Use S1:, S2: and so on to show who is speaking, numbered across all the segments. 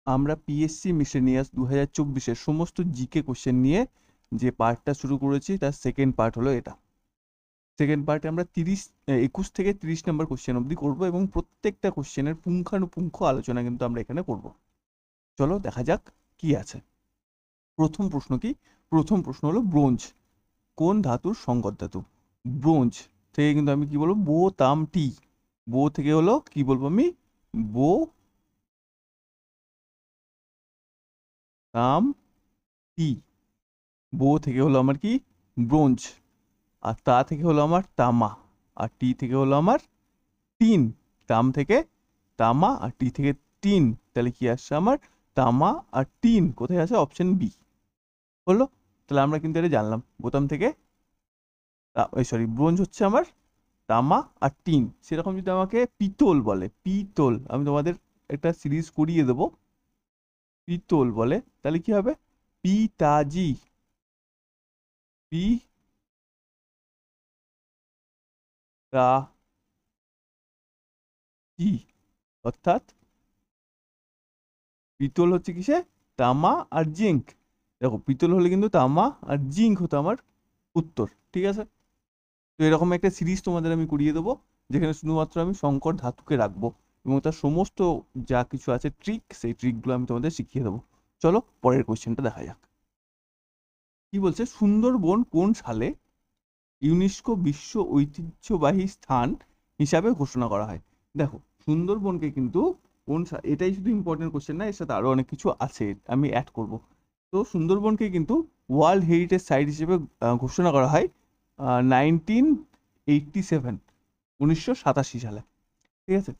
S1: আমরা PSC miscellaneous 2024-এর সমস্ত GK question নিয়ে যে পার্টটা শুরু করেছি তার সেকেন্ড পার্ট হলো এটা। সেকেন্ড পার্টে আমরা 21 থেকে 30 নম্বর কোশ্চেন অবধি করবো এবং প্রত্যেকটা কোশ্চেনের পুঙ্খানুপুঙ্খ আলোচনা কিন্তু আমরা এখানে করব। চলো দেখা যাক কি আছে। প্রথম প্রশ্ন কি? প্রথম প্রশ্ন হলো ব্রোঞ্জ কোন ধাতুর সংকর ধাতু? ব্রোঞ্জ থেকে কিন্তু আমি কি বলবো, বো তাম টি। বো থেকে হলো কি বলবো আমি, বো তাম টি। বো থেকে হলো আমার কি, ব্রোঞ্জ। আর তা থেকে হলো আমার তামা। আর টি থেকে হলো আমার টিন। তাম থেকে তামা আর টি থেকে টিন। তাহলে কি আসছে আমার, তামা আর টিন কোথায় আছে, অপশন বি হলো। তাহলে আমরা কিন্তু এটা জানলাম, বোতাম থেকে সরি ব্রোঞ্জ হচ্ছে আমার তামা আর টিন। সেরকম যদি আমাকে পিতল বলে, পিতল আমি তোমাদের একটা সিরিজ করিয়ে দেবো, পিতল বলে তাহলে কি হবে, পিতাজি। পি তা জি, অর্থাৎ পিতল হচ্ছে কিসে, তামা আর জিঙ্ক। দেখো পিতল হলে কিন্তু তামা আর জিঙ্ক হতো আমার উত্তর, ঠিক আছে। তো এরকম একটা সিরিজ তোমাদের আমি করিয়ে দেবো, যেখানে শুধুমাত্র আমি সংকর ধাতুকে রাখবো এবং তার সমস্ত যা কিছু আছে ট্রিক, সেই ট্রিকগুলো আমি তোমাদের শিখিয়ে দেবো। চলো পরের কোশ্চেনটা দেখা যাক। কি বলছে, সুন্দরবন কোন সালে ইউনেস্কো বিশ্ব ঐতিহ্যবাহী স্থান হিসাবে ঘোষণা করা হয়? দেখো সুন্দরবনকে কিন্তু এটাই শুধু ইম্পর্টেন্ট কোশ্চেন না, এর সাথে আরো অনেক কিছু আছে আমি অ্যাড করব। তো সুন্দরবনকে কিন্তু ওয়ার্ল্ড হেরিটেজ সাইট হিসেবে ঘোষণা করা হয় 1987, 1987 সালে, ঠিক আছে।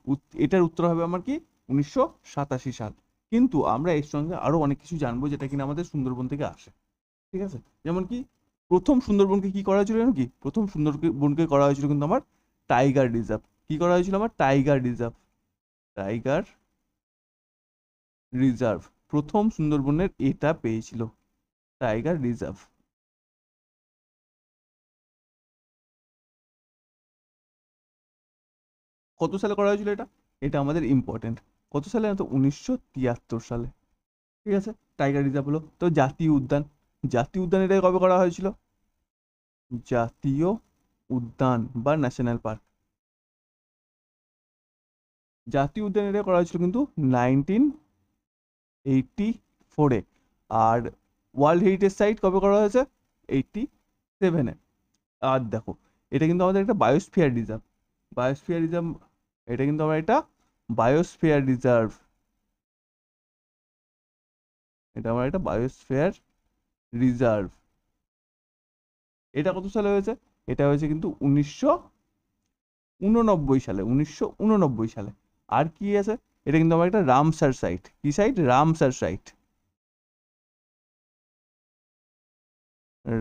S1: এটার উত্তর হবে আমার কি, 1987 সাল। কিন্তু আমরা এর সঙ্গে আরো অনেক কিছু জানবো যেটা কিনা আমাদের সুন্দরবন থেকে আসে, ঠিক আছে। যেমন কি প্রথম সুন্দরবনকে কি করা হয়েছিল জানো কি, প্রথম সুন্দরবনকে করা হয়েছিল কিন্তু আমার টাইগার রিজার্ভ। কি করা হয়েছিল আমার, টাইগার রিজার্ভ। টাইগার রিজার্ভ প্রথম সুন্দরবনের এটা পেয়েছিল, টাইগার রিজার্ভ। কত সালে করা হয়েছিল এটা, এটা আমাদের ইম্পর্টেন্ট। কত সালে, তো 1973 সালে, ঠিক আছে। টাইগার রিজার্ভ হলো। তো জাতীয় উদ্যান, জাতীয় উদ্যান এটা কবে করা হয়েছিল, জাতীয় উদ্যান বা ন্যাশনাল পার্ক, জাতীয় উদ্যান এটা করা হয়েছিল কিন্তু 1984-এ। আর ওয়ার্ল্ড হেরিটেজ সাইট কবে করা হয়েছে, 87-এ। আর দেখো এটা কিন্তু আমাদের একটা বায়োস্ফিয়ার রিজার্ভ, বায়োস্ফিয়ার রিজার্ভ। এটা কিন্তু আমার একটা বায়োস্ফিয়ার রিজার্ভ, এটা আমার একটা বায়োস্ফিয়ার রিজার্ভ। এটা কত সালে হয়েছে, এটা হয়েছে কিন্তু 1989 সালে, 1989 সালে। আর কি আছে, এটা কিন্তু আমার একটা রামসার সাইট, কি site, Ramsar site,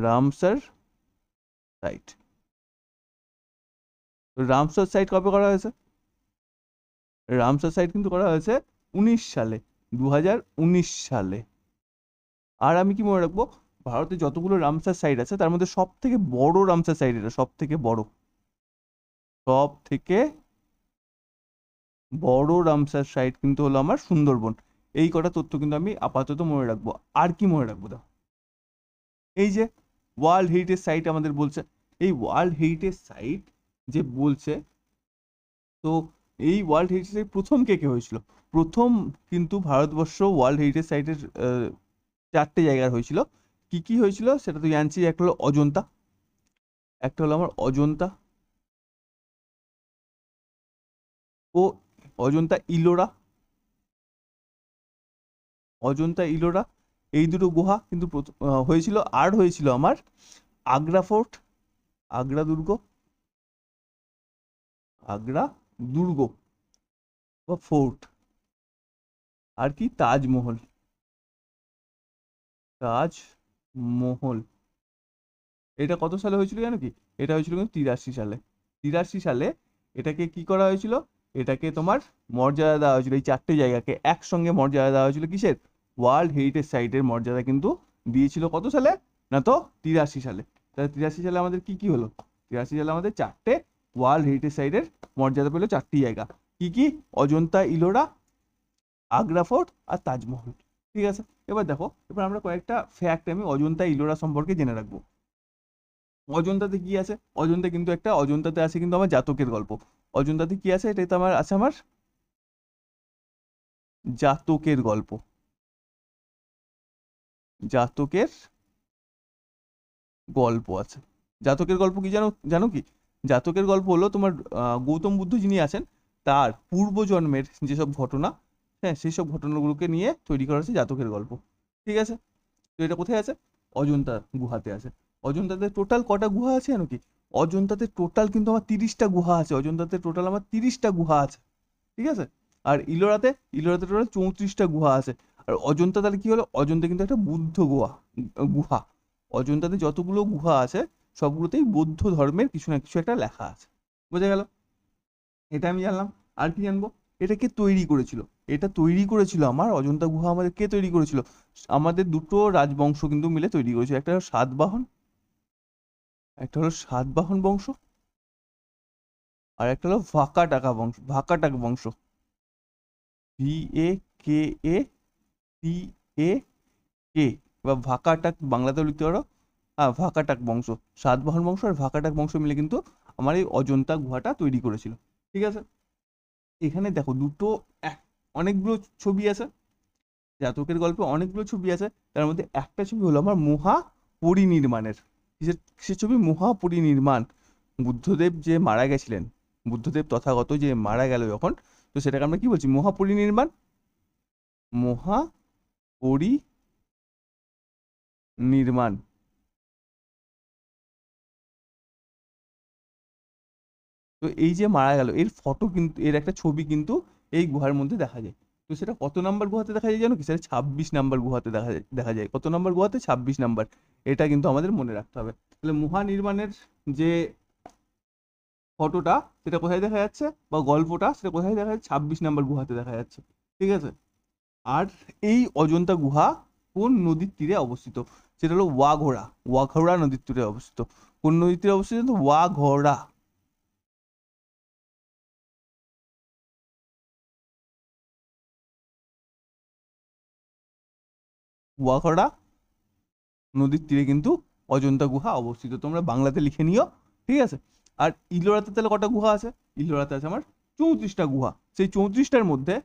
S1: Ramsar site. Ramsar site কবে করা হয়েছে, রামসার সাইট কিন্তু করা হয়েছে 19 সালে, 2019 সালে। আর আমি কি মনে রাখবো, ভারতে যতগুলো রামসার সাইট আছে তার মধ্যে সব থেকে বড় রামসার সাইট, এটা সব থেকে বড়, সব থেকে বড় রামসার সাইট কিন্তু হলো আমার সুন্দরবন। এই কটা তথ্য কিন্তু আমি আপাতত মনে রাখবো। আর কি মনে রাখবো, দাও এই যে ওয়ার্ল্ড হেরিটেজ সাইট আমাদের বলছে, এই ওয়ার্ল্ড হেরিটেজ সাইট যে বলছে, তো এই ওয়ার্ল্ড হেরিটেজ সাইট প্রথম কে কে হয়েছিল, প্রথম কিন্তু ভারতবর্ষ ওয়ার্ল্ড হেরিটেজ সাইটের 4টে জায়গার হয়েছিল। কি কি হয়েছিল সেটা তো জানছি, একটা হলো অজন্তা, একটা হলো আমার অজন্তা ও অজন্তা ইলোরা, অজন্তা ইলোরা এই দুটো গুহা কিন্তু হয়েছিল। আর হয়েছিল আমার আগ্রা ফোর্ট, আগ্রা দুর্গ, আগ্রা দুর্গ বা ফোর্ট। আর কি, তাজমহল, তাজমহল। এটা কত সালে হয়েছিল জানো কি, এটা হয়েছিল কিন্তু 83 সালে, 83 সালে। এটাকে কি করা হয়েছিল, এটাকে তোমার মর্যাদা দেওয়া হয়েছিল, এই 4টে জায়গাকে একসঙ্গে মর্যাদা দেওয়া হয়েছিল কিসের, ওয়ার্ল্ড হেরিটেজ সাইটের মর্যাদা কিন্তু দিয়েছিল কত সালে, না তো 83 সালে। তাহলে 83 সালে আমাদের কি কি হলো, 83 সালে আমাদের 4টে ওয়ার্ল্ড হেরিটেজ সাইটের মর্যাদা পেলো, 4টি জায়গা। কি কি, অজন্তা ইলোরা, আগ্রা ফোর্ট আর তাজমহল। ঠিক আছে, এবার দেখো, এবার আমরা কয়েকটা ফ্যাক্ট আমি অজন্তা ইলোরা সম্পর্কে জেনে রাখবো। অজন্তাতে কি আছে? অজন্তা কিন্তু একটা, অজন্তাতে আছে কিন্তু আমার জাতকের গল্প। অজন্তাতে কি আছে? এটাতে আমার আছে আমার জাতকের গল্প। জাতকের গল্প আছে। জাতকের গল্প কি জানো? জানো কি? জাতকের গল্প হলো তোমার গৌতম বুদ্ধ যিনি আছেন তার পূর্বজন্মের যেসব ঘটনা, হ্যাঁ, সেই সব ঘটনাগুলোকে নিয়ে তৈরি করা হচ্ছে জাতকের গল্প। ঠিক আছে, তো এটা কোথায় আছে? অজন্তা গুহাতে আছে। অজন্তাতে টোটাল কটা গুহা আছে জানো কি? অজন্তাতে টোটাল কিন্তু আমার 30টা গুহা আছে। অজন্তাতে টোটাল আমার 30টা গুহা আছে। ঠিক আছে, আর ইলোরাতে, ইলোরাতে টোটাল 34টা গুহা আছে। আর অজন্তা তাহলে কি হলো? অজন্তা কিন্তু একটা বুদ্ধ গুহা। অজন্তাতে যতগুলো গুহা আছে সবগুলোতেই বৌদ্ধ ধর্মের কিছু না কিছু একটা লেখা আছে। বোঝা গেল? এটা আমি জানলাম। আর কি জানবো? এটা কে তৈরি করেছিল? এটা তৈরি করেছিল আমার অজন্তা গুহা, আমাদের কে তৈরি করেছিল? আমাদের দুটো রাজবংশ কিন্তু মিলে তৈরি করেছিল। একটা হলো সাতবাহন, একটা হলো সাতবাহন বংশ, আর একটা হলো ভাকাটাক বংশ। VAKATK, বা ভাকাটাক বাংলাতেও লিখতে পারো। হ্যাঁ, ভাকাটাক বংশ, সাতবাহন বংশ আর ভাকাটাক বংশ মিলে কিন্তু আমার এই অজন্তা গুহাটা তৈরি করেছিল। ঠিক আছে, এখানে দেখো দুটো অনেকগুলো ছবি আছে। জাতকের গল্পে অনেকগুলো ছবি আছে, তার মধ্যে একটা ছবি হলো আমার মহা পরিনির্মাণের। কিসের ছবি? মহা পরিনির্মাণ। বুদ্ধদেব যে মারা গেছিলেন, বুদ্ধদেব তথাগত যে মারা গেল যখন, তো সেটাকে আমরা কি বলছি? মহা পরিনির্মাণ। মহা পরিনির্মাণ। তো এই যে মারা গেল, এর ফটো কিন্তু, এর একটা ছবি কিন্তু এই গুহার মধ্যে দেখা যায়। তো সেটা কত নাম্বার গুহাতে দেখা যায় জানো কি? সেটা 26 নাম্বার গুহাতে দেখা যায়। কত নাম্বার গুহাতে? 26 নাম্বার। এটা কিন্তু আমাদের মনে রাখতে হবে। তাহলে মহানির্মাণের যে ফটোটা, সেটা কোথায় দেখা যাচ্ছে, বা গল্পটা সেটা কোথায় দেখা যাচ্ছে? 26 নাম্বার গুহাতে দেখা যাচ্ছে। ঠিক আছে, আর এই অজন্তা গুহা কোন নদীর তীরে অবস্থিত? সেটা হলো ওয়াঘোড়া। ওয়াঘোড়া নদীর তীরে অবস্থিত। কোন নদীর তীরে অবস্থিত? ওয়াঘোড়া। ওয়াঘোড়া নদীর তীরে কিন্তু অজন্তা গুহা অবস্থিত। তোমরা বাংলাতে লিখে নিও। ঠিক আছে, আর ইলোরাতে তাহলে কটা গুহা আছে? ইলোরাতে আছে আমার 34টা গুহা। সেই 34টার মধ্যে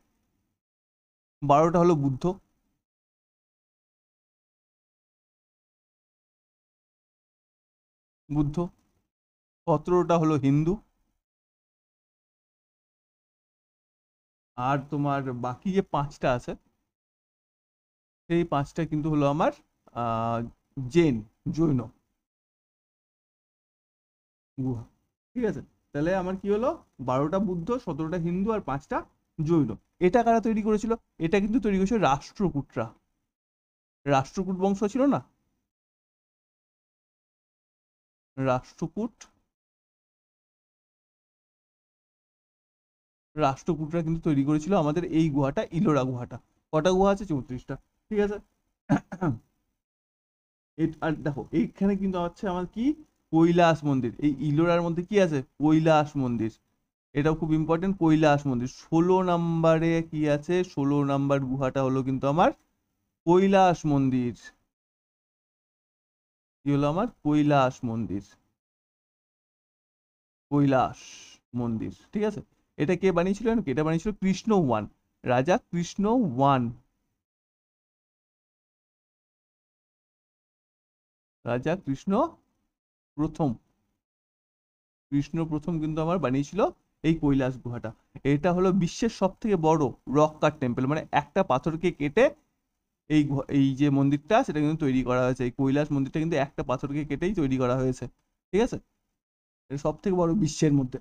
S1: 12টা হলো বুদ্ধ, বুদ্ধ 17টা হলো হিন্দু, আর তোমার বাকি যে 5টা আছে, সেই 5টা কিন্তু হলো আমার আহ জৈন, জৈন গুহা। ঠিক আছে, তাহলে আমার কি হলো? 12টা বুদ্ধ, 17টা হিন্দু, আর 5টা জৈন। এটা কারা তৈরি করেছিল? এটা কিন্তু তৈরি করেছিল রাষ্ট্রকূটরা। রাষ্ট্রকূট বংশ ছিল না? রাষ্ট্রকূট, রাষ্ট্রকূটরা কিন্তু তৈরি করেছিল আমাদের এই গুহাটা, ইলোরা গুহাটা। কটা গুহা আছে? 34টা। ঠিক আছে, আর দেখো এইখানে কিন্তু আছে আমার কি? কৈলাস মন্দির। এই ইলোরার মধ্যে কি আছে? কৈলাস মন্দির। এটাও খুব ইম্পর্টেন্ট, কৈলাস মন্দির। 16 নাম্বারে কি আছে? 16 নাম্বার গুহাটা হলো কিন্তু আমার কৈলাস মন্দির। কি হলো আমার? কৈলাস মন্দির। কৈলাস মন্দির। ঠিক আছে, এটা কে বানিয়েছিল জানো কি? এটা বানিয়েছিল কৃষ্ণ ওয়ান, রাজা কৃষ্ণ ওয়ান। রাজা কৃষ্ণ প্রথম, কৃষ্ণ প্রথম কিন্তু আমার বানিয়েছিল এই কৈলাস গুহাটা। এটা হলো বিশ্বের সব থেকে বড় রক কাট টেম্পল, মানে একটা পাথরকে কেটে এই যে মন্দিরটা, সেটা কিন্তু তৈরি করা হয়েছে। এই কৈলাস মন্দিরটা কিন্তু একটা পাথরকে কেটেই তৈরি করা হয়েছে। ঠিক আছে, এটা সব থেকে বড় বিশ্বের মধ্যে।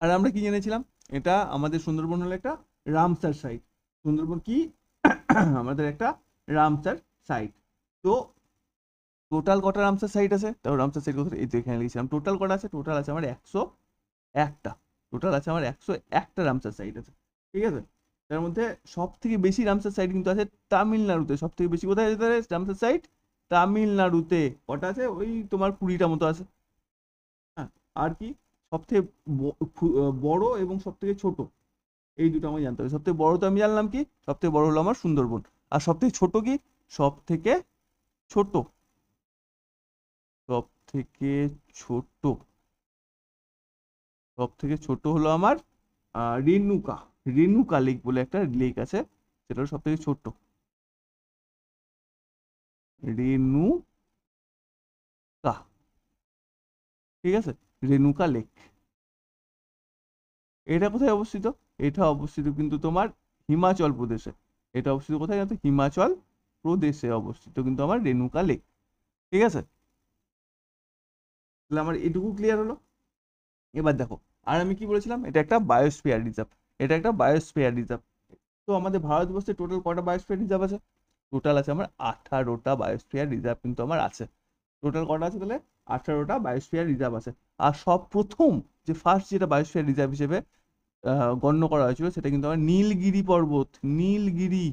S1: আর আমরা কি জেনেছিলাম? এটা আমাদের সুন্দরবন হলো একটা রামসার সাইট। সুন্দরবন কি? আমাদের একটা রামসার সাইট। তো টোটাল কটা রামসার সাইট আছে? তাও রামসার সাইট কোথায়? এই তো এখানে লিখছিলাম। টোটাল কটা আছে? টোটাল আছে আমার 101টা। টোটাল আছে আমার 101টা রামসার সাইট আছে। ঠিক আছে, তার মধ্যে সব থেকে বেশি রামসার সাইট কিন্তু আছে তামিলনাড়ুতে। সব থেকে বেশি কোথায় আছে রামসার সাইট? তামিলনাড়ুতে। কটা আছে? ওই তোমার 20টা মতো আছে। হ্যাঁ, আর কি? সব থেকে বড় এবং সব থেকে ছোট, এই দুটো আমাকে জানতে হবে। সব থেকে বড় তো আমি জানলাম কি, সব থেকে বড় হলো আমার সুন্দরবন। আর সব থেকে ছোট কি, সব থেকে ছোট, সব থেকে ছোট, সব থেকে ছোট হলো আমার রেণুকা। রেণুকা লেক বলে একটা লেক আছে, সেটা হলো সব থেকে ছোট, রেণুকা। ঠিক আছে, রেণুকা লেক। এটা কোথায় অবস্থিত? এটা অবস্থিত কিন্তু তোমার হিমাচল প্রদেশে। এটা অবস্থিত কোথায় জানো তো? হিমাচল প্রদেশে অবস্থিত কিন্তু আমার রেণুকা লেক। ঠিক আছে, তাহলে আমার এটুকু ক্লিয়ার হলো। এবার দেখো, আর আমি কি বলেছিলাম, এটা একটা বায়োস্ফিয়ার রিজার্ভ। এটা একটা বায়োস্ফিয়ার রিজার্ভ। তো আমাদের ভারতবর্ষে টোটাল কটা বায়োস্ফিয়ার রিজার্ভ আছে? টোটাল আছে আমার 18টা বায়োস্ফিয়ার রিজার্ভ কিন্তু আমার আছে। টোটাল কটা আছে তাহলে? 18টা বায়োস্ফিয়ার রিজার্ভ আছে। আর সব প্রথম যে ফার্স্ট যেটা বায়োস্ফিয়ার রিজার্ভ হিসেবে গণ্য করা হয়েছিল, সেটা কিন্তু আমার নীলগিরি পর্বত। নীলগিরি,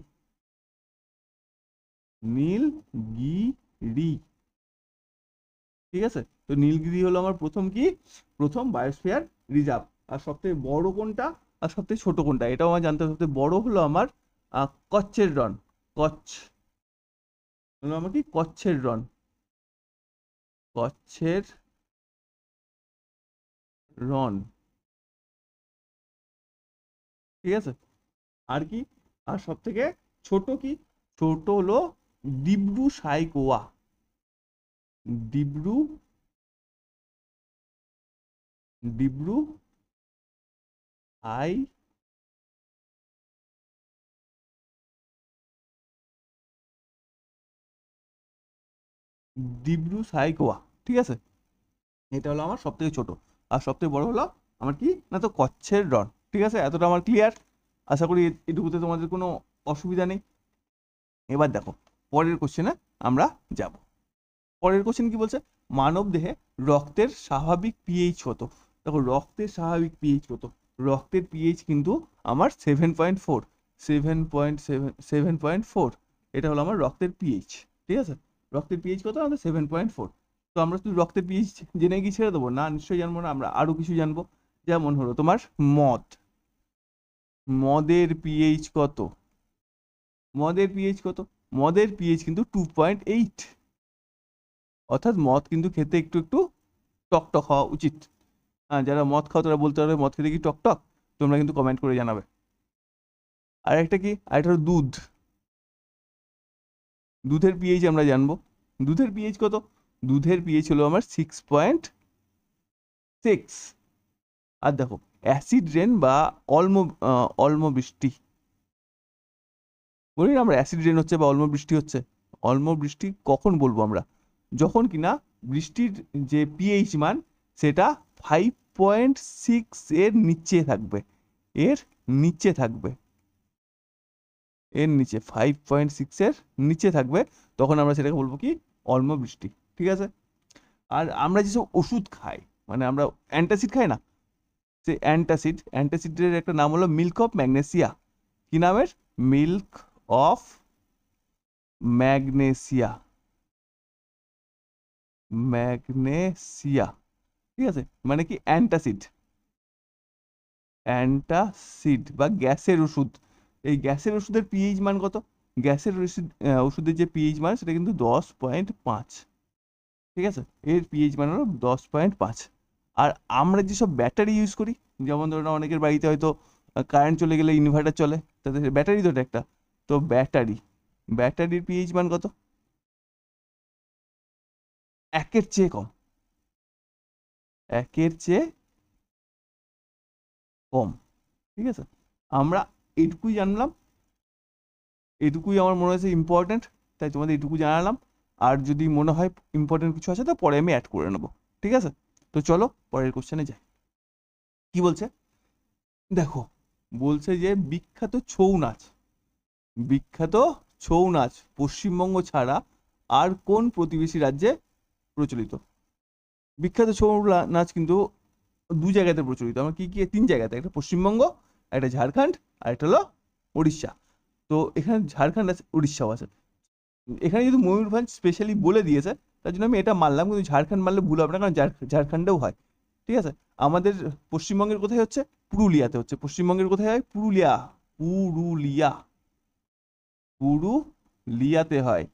S1: নীলগিরি। ঠিক আছে, তো নীলগিরি হলো আমার প্রথম কি, প্রথম বায়োস্ফিয়ার রিজার্ভ। আর সবথেকে বড় কোনটা আর সবথেকে ছোট কোনটা, এটাও আমার জানতে হবে। সবথেকে বড় হলো আমার কচ্ছের রন। কচ্ছ হলো আমার কি, কচ্ছের রন, কচ্ছের রন। ঠিক আছে, আর কি, আর সব থেকে ছোট কি, ছোট হলো ডিব্রু সাইকোয়া। ডিব্রু, ডিব্রু সাই, ডিব্রু সাইকোয়া। ঠিক আছে, এটা হলো আমার সব থেকে ছোট। আর সব থেকে বড় হলো আমার কি না, তো কচ্ছের রন। ঠিক আছে, এতটা আমার ক্লিয়ার। আশা করি এটুকুতে তোমাদের কোনো অসুবিধা নেই। এবার দেখো পরের কোশ্চেনে আমরা যাব। পরের কোশ্চেন কি বলছে, মানব দেহে রক্তের স্বাভাবিক পিএইচ কত? দেখো রক্তের স্বাভাবিক পিএইচ কত? রক্তের পিএইচ কিন্তু আমার 7.4, 7.4। এটা হলো আমার রক্তের পিএইচ। ঠিক আছে, রক্তের পিএইচ কত? আমাদের 7.4। তো আমরা শুধু রক্তের পিএইচ জেনে কি ছেড়ে দেবো? না, নিশ্চয়ই জানবো না, আমরা আরো কিছু জানবো। যেমন হলো তোমার মদ, মদের পিএইচ কত? মদের পিএইচ কত? মদের পিএইচ কিন্তু 2.8। অর্থাৎ মদ কিন্তু খেতে একটু একটু টক টক হওয়া উচিত। হ্যাঁ, যারা মদ খাও তারা বলতে পারবে মদ খেতে কি টক টক, তোমরা কিন্তু কমেন্ট করে জানাবে। আর একটা কি, আর একটা হলো দুধ। দুধের পিএইচ আমরা জানবো। দুধের পিএইচ কত? দুধের পিএইচ হলো আমার 6.6। আর দেখো অ্যাসিড রেন বা অল্ম অল্ম বৃষ্টি, বলি না আমরা অ্যাসিড রেন হচ্ছে বা অল্ম বৃষ্টি হচ্ছে। অল্ম বৃষ্টি কখন বলবো আমরা? যখন কিনা বৃষ্টির যে পিএইচ মান সেটা 5.6 এর নিচে থাকবে, এর নিচে থাকবে, এর নিচে 5.6 এর নিচে থাকবে, তখন আমরা সেটাকে বলবো কি, অল্ম বৃষ্টি। ঠিক আছে, আর আমরা যেসব ওষুধ খাই, মানে আমরা অ্যান্টাসিড খাই না, সেই অ্যান্টাসিড, অ্যান্টাসিডের একটা নাম হলো মিল্ক অফ ম্যাগনেসিয়া। কি নামের? Milk of magnesia, magnesia. ঠিক আছে, মানে কি অ্যান্টাসিড, অ্যান্টাসিড বা গ্যাসের ওষুধ। এই গ্যাসের ওষুধের পিএইচ মান কত? গ্যাসের ওষুধ, ওষুধের যে পিএইচ মান সেটা কিন্তু 10.5। ঠিক আছে, এর পিএইচ মান হলো 10.5। আর আমরা যেসব ব্যাটারি ইউজ করি, যেমন ধরুন অনেকের বাড়িতে হয়তো কারেন্ট চলে গেলে ইনভার্টার চলে, তাদের ব্যাটারি তো এটা একটা, তো ব্যাটারি, ব্যাটারির পিএইচ মান কত? একের চেয়ে কম, একের চেয়ে কম। ঠিক আছে, আমরা এইটুকুই জানলাম, এটুকুই আমার মনে হয়েছে ইম্পর্টেন্ট, তাই তোমাদের এইটুকু জানালাম। আর যদি মনে হয় ইম্পর্টেন্ট কিছু আছে তো পরে আমি অ্যাড করে নেবো। ঠিক আছে, তো চলো পরের কোশ্চেনে যাই। কি বলছে দেখো, বলছে যে বিখ্যাত ছৌ নাচ, বিখ্যাত ছৌ নাচ পশ্চিমবঙ্গ ছাড়া আর কোন প্রতিবেশী রাজ্যে প্রচলিত? বিখ্যাত ছৌ নাচ কিন্তু দু জায়গাতে প্রচলিত। আমার কি কি, তিন জায়গাতে, একটা পশ্চিমবঙ্গ, একটা ঝাড়খণ্ড, আর একটা হলো উড়িষ্যা। তো এখানে ঝাড়খণ্ড আছে, উড়িষ্যাও আছে। এখানে যদি ময়ূরভঞ্জ স্পেশালি বলে দিয়েছে, তার জন্য আমি এটা মানলাম, কিন্তু ঝাড়খণ্ড মানলে ভুল হবে না, কারণ ঝাড়খণ্ডেও হয়। ঠিক আছে, আমাদের পশ্চিমবঙ্গের কোথায় হচ্ছে? পুরুলিয়াতে হচ্ছে। পশ্চিমবঙ্গের কোথায় হয়? পুরুলিয়া, পুরুলিয়া, পুরুলিয়াতে হয়,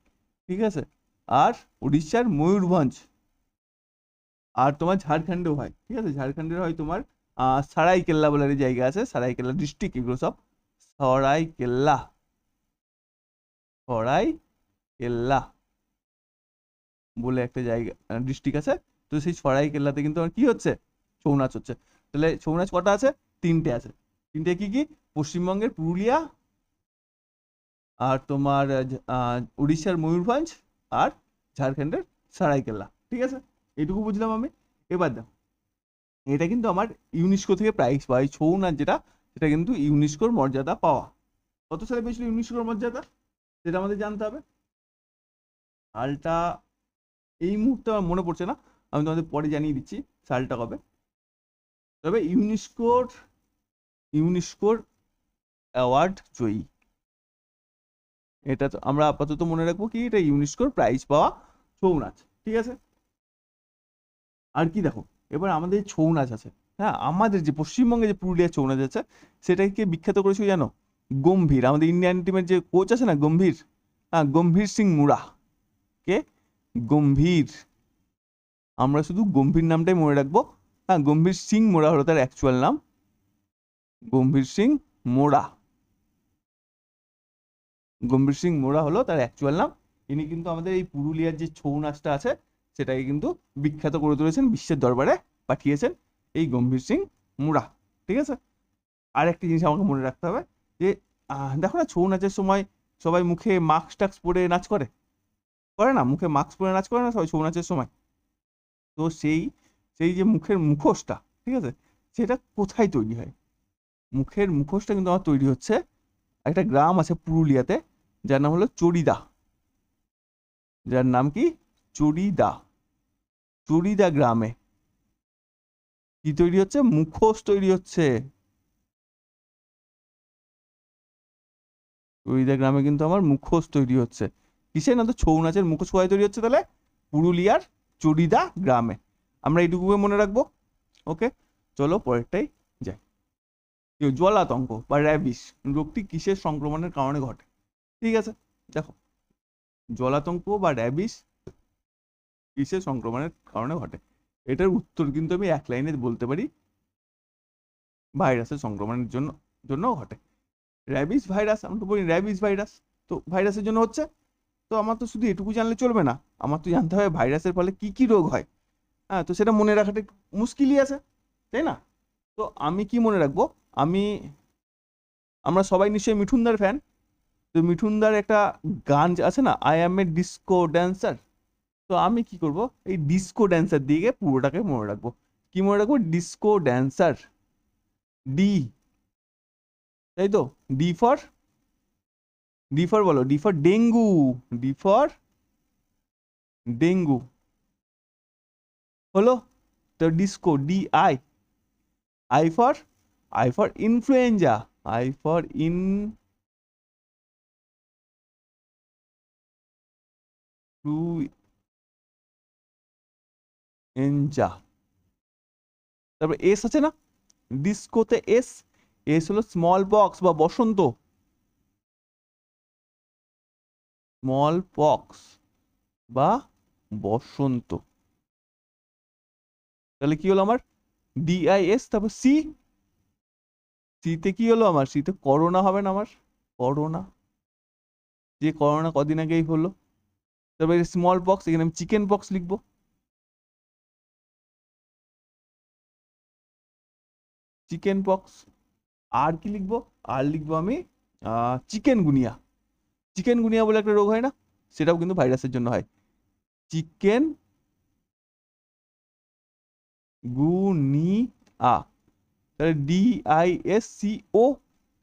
S1: ঠিক আছে। আর উড়িষ্যার ময়ূরভঞ্জ, আর তোমার ঝাড়খণ্ডেও হয়, ঠিক আছে। ঝাড়খণ্ডের হয় তোমার সারাইকেল্লা বলে একটা জায়গা আছে, সারাইকেল্লা ডিস্ট্রিক্ট, এগুলো সব সরাইকেল্লা, সরাইকেল্লা বলে একটা জায়গা ডিস্ট্রিক্ট আছে। তো সেই সরাইকেল্লাতে কিন্তু আমার কি হচ্ছে? ছৌ নাচ হচ্ছে। তাহলে ছৌ নাচ কটা আছে? তিনটে আছে। তিনটে কি কি? পশ্চিমবঙ্গের পুরুলিয়া, আর তোমার উড়িষ্যার ময়ূরভঞ্জ, আর ঝাড়খণ্ডের সারাইকেল্লা, ঠিক আছে। এইটুকু বুঝলাম আমি। এবার দেখো, এটা কিন্তু আমার ইউনেস্কো থেকে প্রাইজ পাওয়া, এই ছৌ নাচ যেটা, সেটা কিন্তু ইউনেস্কোর মর্যাদা পাওয়া। কত সালে পেয়েছিল ইউনেস্কোর মর্যাদা, সেটা আমাদের জানতে হবে। সালটা এই মুহূর্তে আমার মনে পড়ছে না, আমি তোমাদের পরে জানিয়ে দিচ্ছি সালটা কবে। তবে ইউনেস্কোর অ্যাওয়ার্ড জয়ী, এটা তো আমরা আপাতত মনে রাখবো কি, এটা ইউনেস্কোর প্রাইজ পাওয়া ছৌ নাচ, ঠিক আছে। আর কি দেখো, এবার আমাদের ছৌ নাচ আছে, হ্যাঁ, আমাদের যে পশ্চিমবঙ্গে যে পুরুলিয়ার ছৌ নাচ আছে, সেটাকে বিখ্যাত করেছিল জানো? গম্ভীর, আমাদের ইন্ডিয়ান টিমের যে কোচ আছে না, গম্ভীর, হ্যাঁ, গম্ভীর সিং মুড়া। কে? গম্ভীর। আমরা শুধু গম্ভীর নামটাই মনে রাখবো। হ্যাঁ, গম্ভীর সিং মোড়া হলো তার অ্যাকচুয়াল নাম, গম্ভীর সিং মোড়া। গম্ভীর সিং মোড়া হলো তার অ্যাকচুয়াল নাম। ইনি কিন্তু আমাদের এই পুরুলিয়ার যে ছৌ নাচটা আছে, সেটাকে কিন্তু বিখ্যাত করে তুলেছেন, বিশ্বের দরবারে পাঠিয়েছেন এই গম্ভীর সিং মুড়া, ঠিক আছে। আর একটা জিনিস আমাকে মনে রাখতে হবে যে দেখো না, ছৌ নাচের সময় সবাই মুখে মাস্ক টাস্ক পরে নাচ করে, করে না? মুখে মাস্ক পরে নাচ করে না সবাই ছৌ নাচের সময়? তো সেই সেই যে মুখের মুখোশটা, ঠিক আছে, সেটা কোথায় তৈরি হয়? মুখের মুখোশটা কিন্তু আমার তৈরি হচ্ছে, একটা গ্রাম আছে পুরুলিয়াতে, যার নাম হলো চড়িদা। যার নাম কি? চড়িদা। চড়িদা গ্রামে কি তৈরি হচ্ছে? মুখোশ তৈরি হচ্ছে। চড়িদা গ্রামে কিন্তু আমার মুখোশ তৈরি হচ্ছে। কিসে? না তো ছৌ নাচের মুখোশ কোথায় তৈরি হচ্ছে তাহলে? পুরুলিয়ার চড়িদা গ্রামে। আমরা এইটুকুকে মনে রাখবো। ওকে, চলো পরেরটাই যাই। জলাতঙ্ক বা র্যাবিস রোগটি কিসের সংক্রমণের কারণে ঘটে? ঠিক আছে, দেখো, জলাতঙ্ক বা র্যাবিস কিসের সংক্রমণের কারণে ঘটে? এটার উত্তর কিন্তু আমি এক লাইনে বলতে পারি, ভাইরাসের সংক্রমণের জন্য ঘটে। র্যাবিস ভাইরাস, আমরা তো বলি র্যাবিস ভাইরাস, তো ভাইরাসের জন্য হচ্ছে। তো আমার তো শুধু এটুকু জানলে চলবে না, আমার তো জানতে হবে ভাইরাসের ফলে কি কি রোগ হয়। হ্যাঁ, তো সেটা মনে রাখাটা একটু মুশকিলই আছে, তাই না? তো আমি কি মনে রাখবো? আমরা সবাই নিশ্চয়ই মিঠুনদার ফ্যান। তো মিঠুনদার একটা গান আছে না, I am A disco dancer. তো আমি কি করব, এই ডিস্কো ড্যান্সার দিয়ে পুরোটাকে মনে রাখবো। কি মনে রাখবো? Disco dancer. ডি, তাই তো? ডি ফর বলো, D for dengue, D for dengue হলো। তো disco, D I. I for, influenza, I for influenza. তারপর এস আছে না, ডিস্কোতে এস, এস হলো স্মল পক্স বা বসন্ত, স্মল পক্স বা বসন্ত। তাহলে কি হলো আমার? ডিআইএস। তারপর সি, সিতে কি হলো আমার? সিতে করোনা হবে না আমার? করোনা, যে করোনা কদিন আগেই হলো। তারপরে স্মল পক্স, এখানে আমি চিকেন পক্স লিখবো, চিকেন পক্স। আর কি লিখবো? আর লিখবো আমি চিকেন গুনিয়া। চিকেন গুনিয়া বলে একটা রোগ হয় না, সেটাও কিন্তু ভাইরাসের জন্য হয়। চিকেন গুনিয়া। তাহলে DISCO।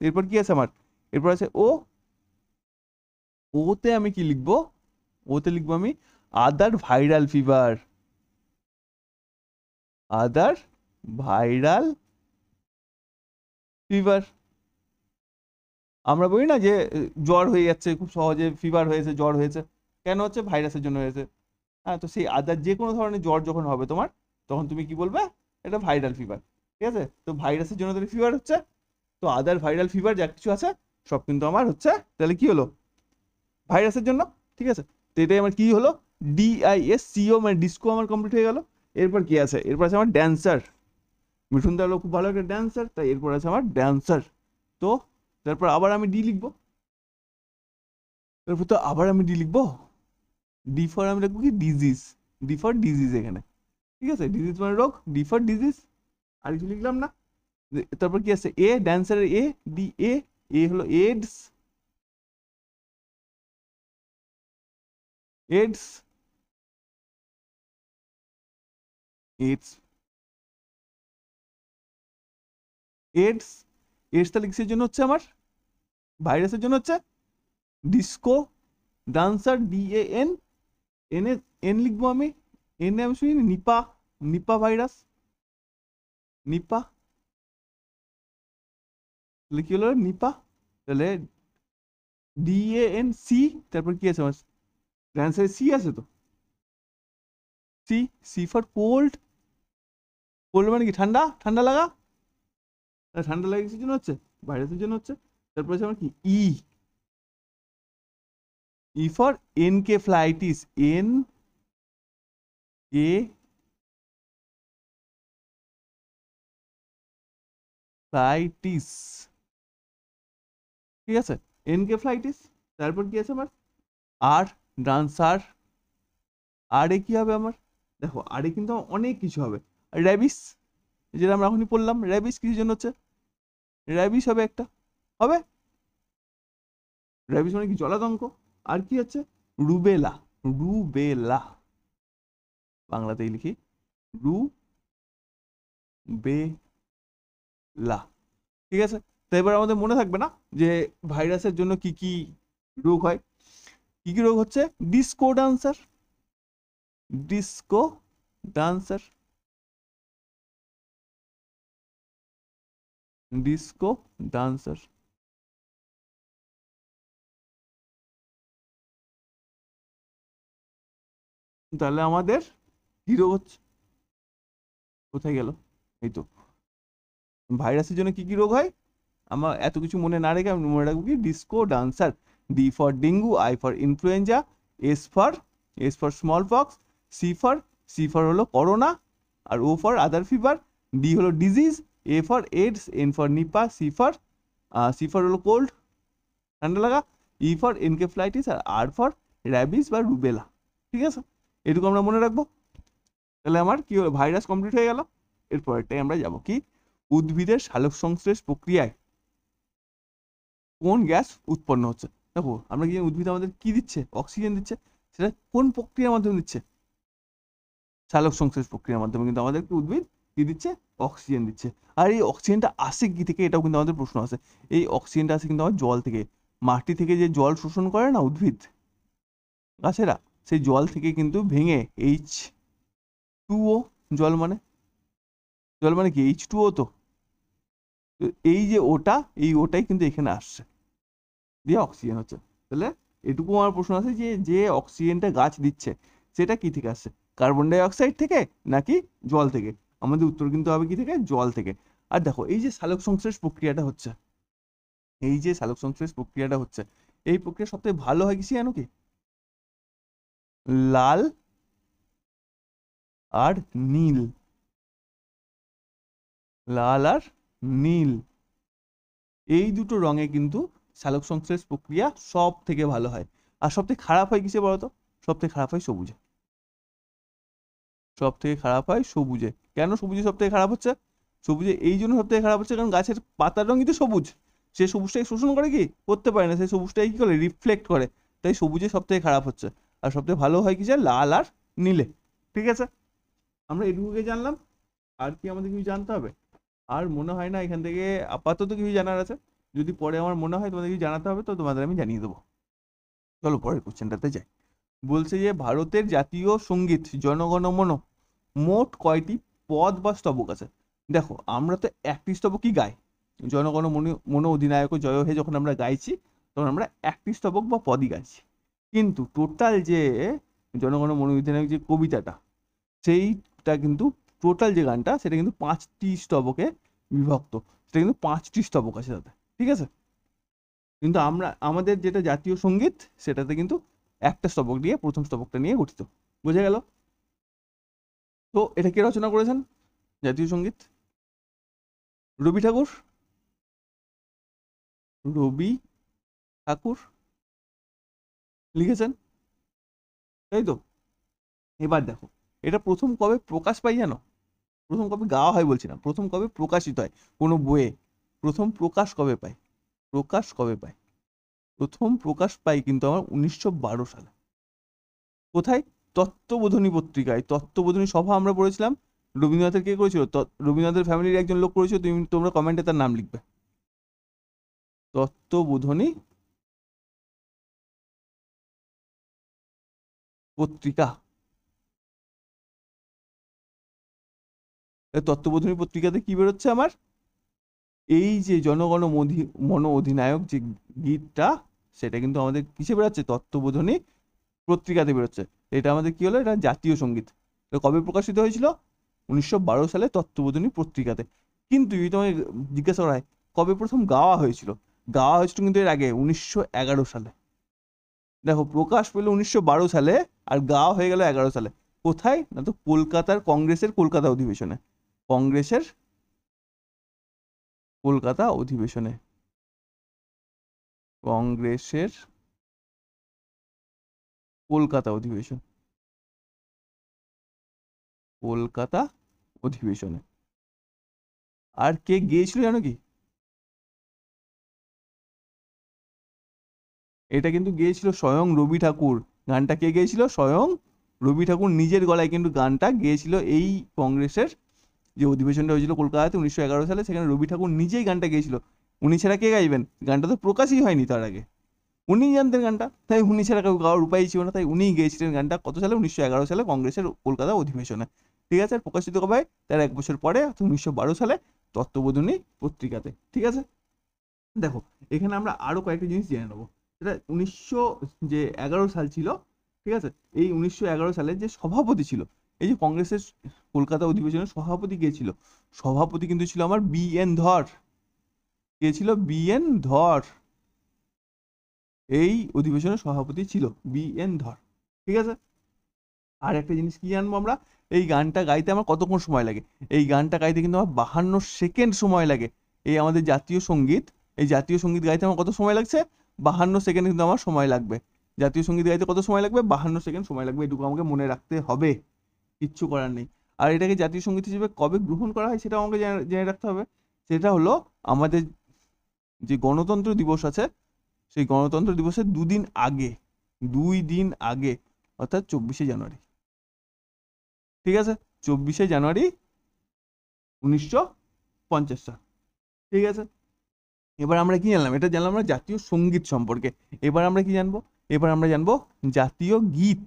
S1: এরপর কি আছে আমার? এরপর আছে ও। ওতে আমি কি লিখবো? ওতে লিখবো আমি আদার ভাইরাল ফিভার, আদার ভাইরাল ফিভার। আমরা বলি না যে জ্বর হয়ে যাচ্ছে খুব সহজে, ফিভার হয়েছে, জ্বর হয়েছে, কেন হচ্ছে? ভাইরাসের জন্য হয়েছে। হ্যাঁ, তো সেই আদার যে কোনো ধরনের জ্বর যখন হবে তোমার, তখন তুমি কি বলবে? এটা ভাইরাল ফিভার। ঠিক আছে? তো ভাইরাসের জন্য তাহলে ফিভার হচ্ছে, তো আদার ভাইরাল ফিভার যা কিছু আছে সব কিন্তু আমার হচ্ছে তাহলে কি হলো ভাইরাসের জন্য। ঠিক আছে, তো এটাই আমার কি হলো DISCO, মানে ডিস্কো আমার কমপ্লিট হয়ে গেল। এরপর কি আছে, এরপর আছে আমার ড্যান্সার। মিঠুন দা হলো খুব ভালো একটা ড্যান্সার, তাই এরপর আছে আমার ড্যান্সার। তো তারপর আবার আমি ডি লিখবো, তারপর তো আবার আমি ডি লিখবো। ডি ফর আমি লিখবো কি ডিজিজ, ডি ফর ডিজিজ এখানে। ঠিক আছে, ডিজিজ মানে রোগ, ডি ফর ডিজিজ। আর কিছু লিখলাম না। তারপর কি আছে এ, ড্যান্সারের এ, ডি এ, এ হলো AIDS, AIDS, AIDS, AIDS. AIDS তাহলে কিসের জন্য হচ্ছে আমার, ভাইরাসের জন্য হচ্ছে। Disco dancer, DAN, N A, N লিখবো আমি, এন এ আমি শুনি নিপা, নিপা ভাইরাস, নিপা। তাহলে কি হলো নিপা, তাহলে DANC। তারপর কি আছে আমার, অ্যান্সারে সি আছে তো, C, C for cold. Cold মানে কি ঠান্ডা, ঠান্ডা লাগা। ঠান্ডা লাগা কিসের জন্য হচ্ছে, ভাইরাসের জন্য হচ্ছে। তারপর আছে আমার কি ই, ই ফর এনকেফ্লাইটিস, এন কে ফ্লাইটিস। ঠিক আছে, এনকেফ্লাইটিস। তারপর কি আছে আমার আর, ডান্সার। আর এ কি হবে আমার, দেখো আর এ কিন্তু অনেক কিছু হবে। র্যাবিস, যেটা আমরা এখনই পড়লাম, র্যাবিস কিসের জন্য হচ্ছে, র্যাবিস হবে একটা, হবে। র্যাবিস মানে কি জলাতঙ্ক। আর কি হচ্ছে রুবেলা, রুবেলা, বাংলাতেই লিখি রুবেলা। ঠিক আছে, তো এবার আমাদের মনে থাকবে না যে ভাইরাসের জন্য কি কি রোগ হয়। কি কি রোগ হচ্ছে, disco dancer, disco dancer, disco dancer. তাহলে আমাদের কি রোগ হচ্ছে, কোথায় গেল, এই তো ভাইরাসের জন্য কি কি রোগ হয়। আমার এত কিছু মনে না রেখে আমি মনে রাখবো কি disco dancer. D for dengue, I for influenza, S for, S for smallpox, C for, C for হলো করোনা, আর O for other fever, D হলো disease, A for AIDS, N for Nipah, C for হলো cold ঠান্ডা লাগা, E for encephalitis, আর R for rabies বা rubella. ঠিক আছে, এটুকু আমরা মনে রাখবো। তাহলে আমার কি হলো ভাইরাস কমপ্লিট হয়ে গেল। এরপরটাই আমরা যাব কি, উদ্ভিদের সালোক সংশ্লেষ প্রক্রিয়ায় কোন গ্যাস উৎপন্ন হচ্ছে। দেখো আমরা কি উদ্ভিদ আমাদের কি দিচ্ছে, অক্সিজেন দিচ্ছে, সেটা কোন প্রক্রিয়ার মাধ্যমে দিচ্ছে, সালোক সংশ্লেষ প্রক্রিয়ার মাধ্যমে কিন্তু আমাদেরকে উদ্ভিদ কি দিচ্ছে, অক্সিজেন দিচ্ছে। আর এই অক্সিজেনটা আসে কি থেকে, এটাও কিন্তু আমাদের প্রশ্ন আছে। এই অক্সিজেনটা আসে কিন্তু আমার জল থেকে, মাটি থেকে যে জল শোষণ করে না উদ্ভিদ গাছেরা, সেই জল থেকে কিন্তু ভেঙে H2O, জল মানে, জল মানে কি H2O তো, তো এই যে ওটা, এই ওটাই কিন্তু এখানে আসছে দিয়ে অক্সিজেন হচ্ছে। তাহলে এটুকু আমার প্রশ্ন আছে যে যে অক্সিজেনটা গাছ দিচ্ছে সেটা কি থেকে আসছে, কার্বন ডাই অক্সাইড থেকে নাকি জল থেকে। আমাদের উত্তর কিন্তু হবে কি থেকে, জল থেকে। আর দেখো এই যে সালোক সংশ্লেষ প্রক্রিয়াটা হচ্ছে, এই যে সালোক সংশ্লেষ প্রক্রিয়াটা হচ্ছে, এই প্রক্রিয়া সবথেকে ভালো হয় কিসে জানো কি, লাল আর নীল, লাল আর নীল, এই দুটো রঙে কিন্তু সালোক সংশ্লেষ প্রক্রিয়া সব থেকে ভালো হয়। আর সব থেকে খারাপ হয় কিসে বলতো, সব থেকে খারাপ হয় সবুজে, সব থেকে খারাপ হয় সবুজে। কেন সবুজে সব থেকে খারাপ হচ্ছে, সবুজে এই জন্য সব থেকে খারাপ হচ্ছে কারণ গাছের পাতার রঙই তো সবুজ, সে সবুজটাই শোষণ করে কি করতে পারে না, সেই সবুজটাই কি করে রিফ্লেক্ট করে, তাই সবুজে সব থেকে খারাপ হচ্ছে। আর সব থেকে ভালো হয় কি যে লাল আর নীলে। ঠিক আছে, আমরা এটুকুকে জানলাম। আর কি আমাদের কিছু জানতে হবে, আর মনে হয় না এখান থেকে আপাতত কিছু জানার আছে। যদি পরে আমার মনে হয় তোমাদের কিছু জানাতে হবে তো তোমাদের আমি জানিয়ে দেবো। চলো পরের কোশ্চেনটাতে যাই। বলছে যে ভারতের জাতীয় সঙ্গীত জনগণমন মোট কয়টি পদ বা স্তবক আছে। দেখো আমরা তো একটি স্তবকই গাই, জনগণ মন অধিনায়ক জয় হে যখন আমরা গাইছি তখন আমরা একটি স্তবক বা পদই গাইছি। কিন্তু টোটাল যে জনগণ মন অধিনায়ক যে কবিতাটা, সেইটা কিন্তু টোটাল যে গানটা সেটা কিন্তু 5টি স্তবকে বিভক্ত, সেটা কিন্তু 5টি স্তবক আছে তাতে, ঠিক আছে। কিন্তু আমাদের যেটা জাতীয় সঙ্গীত সেটাতে কিন্তু একটা স্তবক নিয়ে, প্রথম স্তবকটা নিয়ে গঠিত। বোঝা গেল? তো এটা কে রচনা করেছেন জাতীয় সঙ্গীত? রবি ঠাকুর। রবি ঠাকুর লিখেছেন, তাই তো। এবার দেখো এটা প্রথম কবে প্রকাশ পাই জানো? প্রথম কবে গাওয়া হয় বলছি না, প্রথম কবে প্রকাশিত হয় কোনো বইয়ে, প্রথম প্রকাশ কবে পায়? প্রকাশ কবে পায়? প্রথম প্রকাশ পাই কিন্তু আমার 1912 সালে। কোথায়? তত্ত্ববোধিনী পত্রিকায়। তত্ত্ববোধিনী সভা আমরা পড়েছিলাম, রবীন্দ্রনাথের কে করেছিল? রবীন্দ্রনাথের ফ্যামিলির একজন লোক করেছিল, তোমরা কমেন্টে তার নাম লিখবে। তত্ত্ববোধিনী পত্রিকা। তত্ত্ববোধিনী পত্রিকাতে কি বেরোচ্ছে আমার? এই যে জনগণ মন অধিনায়ক যে গীতটা, সেটা কিন্তু আমাদের কিসে বেরোচ্ছে? তত্ত্ববোধিনী পত্রিকাতে বেরোচ্ছে। এটা আমাদের কি হলো? এটা জাতীয় সঙ্গীত। এটা কবে প্রকাশিত হয়েছিল? 1912 সালে তত্ত্ববোধিনী পত্রিকাতে। কিন্তু যদি তোমায় জিজ্ঞাসা করা হয় কবে প্রথম গাওয়া হয়েছিল, গাওয়া হয়েছিল কিন্তু এর আগে 1911 সালে। দেখো প্রকাশ পেল 1912 সালে, আর গাওয়া হয়ে গেল 11 সালে। কোথায় না, তো কলকাতার কংগ্রেসের কলকাতা অধিবেশনে। কংগ্রেসের কলকাতা অধিবেশনে। কংগ্রেসের কলকাতা অধিবেশন। কলকাতা অধিবেশনে। আর কে গিয়েছিল জানো কি? এটা কিন্তু গেয়েছিল স্বয়ং রবি ঠাকুর। গানটা কে গেয়েছিল? স্বয়ং রবি ঠাকুর নিজের গলায় কিন্তু গানটা গেয়েছিল। এই কংগ্রেসের যে অধিবেশনটা হয়েছিল কলকাতাতে 1911 সালে, সেখানে রবি ঠাকুর নিজেই গানটা গেয়েছিল। উনি ছাড়া কে গাইবেন? গানটা তো প্রকাশই হয়নি তার আগে। উনিই জানতেন গানটা, তাই উনি ছাড়া কেউ গাওয়ার উপায় ছিল না, তাই উনিই গেয়েছিলেন গানটা। কত সালে? 1911 সালে কংগ্রেসের কলকাতা অধিবেশনে। ঠিক আছে। আর প্রকাশিত কবে হয়? তার 1 বছর পরে, অর্থাৎ 1912 সালে তত্ত্ববোধিনী পত্রিকাতে। ঠিক আছে। দেখো এখানে আমরা আরো কয়েকটা জিনিস জেনে নেবো। সেটা 1911 সাল ছিল, ঠিক আছে। এই 1911 সালে যে সভাপতি ছিল, এই যে কংগ্রেসের কলকাতা অধিবেশনের সভাপতি কে ছিল? সভাপতি কিন্তু ছিল আমার বি.এন. ধর। কে ছিল? বি.এন. ধর। এই অধিবেশনের সভাপতি ছিল বি.এন. ধর। ঠিক আছে। আর একটা জিনিস কি জানবো আমরা? এই গানটা গাইতে আমার কতক্ষণ সময় লাগে? এই গানটা গাইতে কিন্তু আমার 52 সেকেন্ড সময় লাগে। এই আমাদের জাতীয় সঙ্গীত, এই জাতীয় সঙ্গীত গাইতে আমার কত সময় লাগছে? 52 সেকেন্ড কিন্তু আমার সময় লাগবে। জাতীয় সঙ্গীত গাইতে কত সময় লাগবে? 52 সেকেন্ড সময় লাগবে। এটুকু আমাকে মনে রাখতে হবে, কিচ্ছু করার নেই। আর এটাকে জাতীয় সঙ্গীত হিসেবে কবে গ্রহণ করা হয় সেটাও আমাকে জেনে রাখতে হবে। সেটা হলো আমাদের যে গণতন্ত্র দিবস আছে, সেই গণতন্ত্র দিবসের 2 দিন আগে, 2 দিন আগে, অর্থাৎ 24শে জানুয়ারি। ঠিক আছে। 24শে জানুয়ারি 1950 সাল। ঠিক আছে। এবার আমরা কি জানলাম? এটা জানলাম আমরা জাতীয় সঙ্গীত সম্পর্কে। এবার আমরা কি জানবো? এবার আমরা জানবো জাতীয় গীত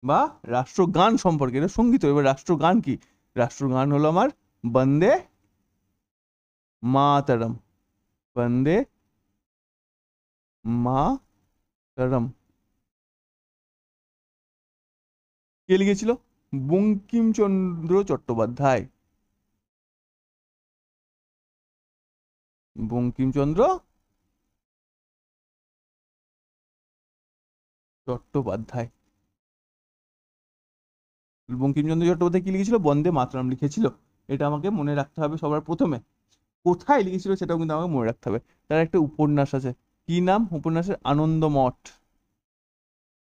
S1: বা রাষ্ট্রগান সম্পর্কে। এটা সঙ্গীত, এবার রাষ্ট্রগান কি? রাষ্ট্রগান হলো আমার বন্দে মাতরম। বন্দে মাতরম। কে লিখেছিল? বঙ্কিমচন্দ্র চট্টোপাধ্যায়। বঙ্কিমচন্দ্র চট্টোপাধ্যায়। বঙ্কিমচন্দ্র চট্টোপাধ্যায় কি লিখেছিল? বন্দে মাতরম লিখেছিল। এটা আমাকে মনে রাখতে হবে সবার প্রথমে। কোথায় লিখেছিল সেটাও কিন্তু আমাকে মনে রাখতে হবে। তার একটা উপন্যাস আছে, কি নাম উপন্যাসের? আনন্দ মঠ।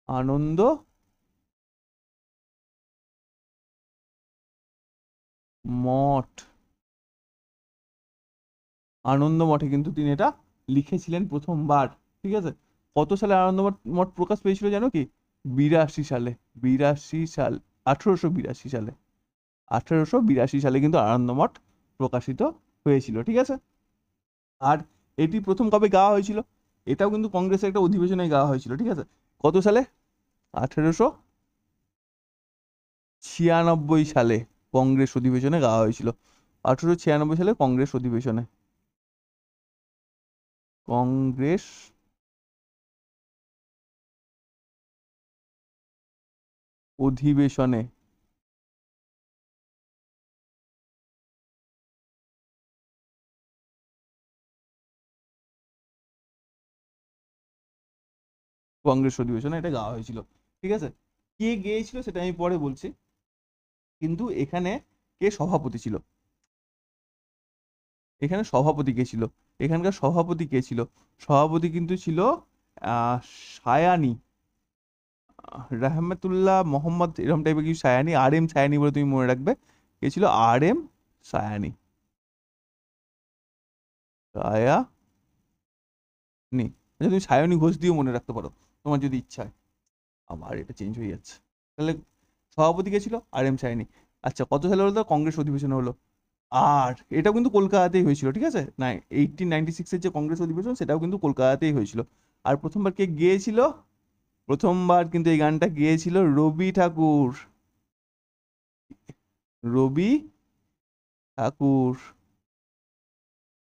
S1: আনন্দ মঠ। আনন্দ মঠে কিন্তু তিনি এটা লিখেছিলেন প্রথমবার। ঠিক আছে। কত সালে আনন্দ মঠ মঠ প্রকাশ পেয়েছিল জানো কি? 82 সালে। 82 সাল। 1882 সালে। 1882 সালে কিন্তু আনন্দ মঠ প্রকাশিত হয়েছিল। ঠিক আছে। আর এটি প্রথম কবে গাওয়া হয়েছিল? এটাও কিন্তু কংগ্রেসের একটা অধিবেশনে গাওয়া হয়েছিল। ঠিক আছে। কত সালে? 1896 সালে কংগ্রেস অধিবেশনে গাওয়া হয়েছিল। 1896 সালে কংগ্রেস অধিবেশনে। কংগ্রেস অধিবেশনে কংগ্রেস অধিবেশনে এটা গাওয়া হয়েছিল। ঠিক আছে, কে গেয়েছিল সেটা আমি পরে বলছি, কিন্তু এখানে কে সভাপতি ছিল, এখানে সভাপতি কে ছিল, এখানকার সভাপতি কে ছিল, সভাপতি কিন্তু ছিল সায়ানি, রাহমাতুল্লাহ মোহাম্মদ এরকম টাইপের কিছু সায়ানি, আর এম সায়ানি বলে তুমি মনে রাখবে, কে ছিল আর এম সায়ানি, সায়ানি। আচ্ছা তুমি সায়নী ঘোষ দিয়েও মনে রাখতে পারো তোমার যদি ইচ্ছা হয়, আমার এটা চেঞ্জ হয়ে যাচ্ছে। তাহলে সভাপতি কে ছিল, আর এম সায়নী। আচ্ছা কত সালে হলো, কংগ্রেস অধিবেশন হলো, আর এটাও কিন্তু কলকাতাতেই হয়েছিল, ঠিক আছে না, 1896-এর যে কংগ্রেস অধিবেশন সেটাও কিন্তু কলকাতাতেই হয়েছিল। আর প্রথমবার কে গেয়েছিল, প্রথমবার কিন্তু এই গানটা গেয়েছিল রবি ঠাকুর, রবি ঠাকুর।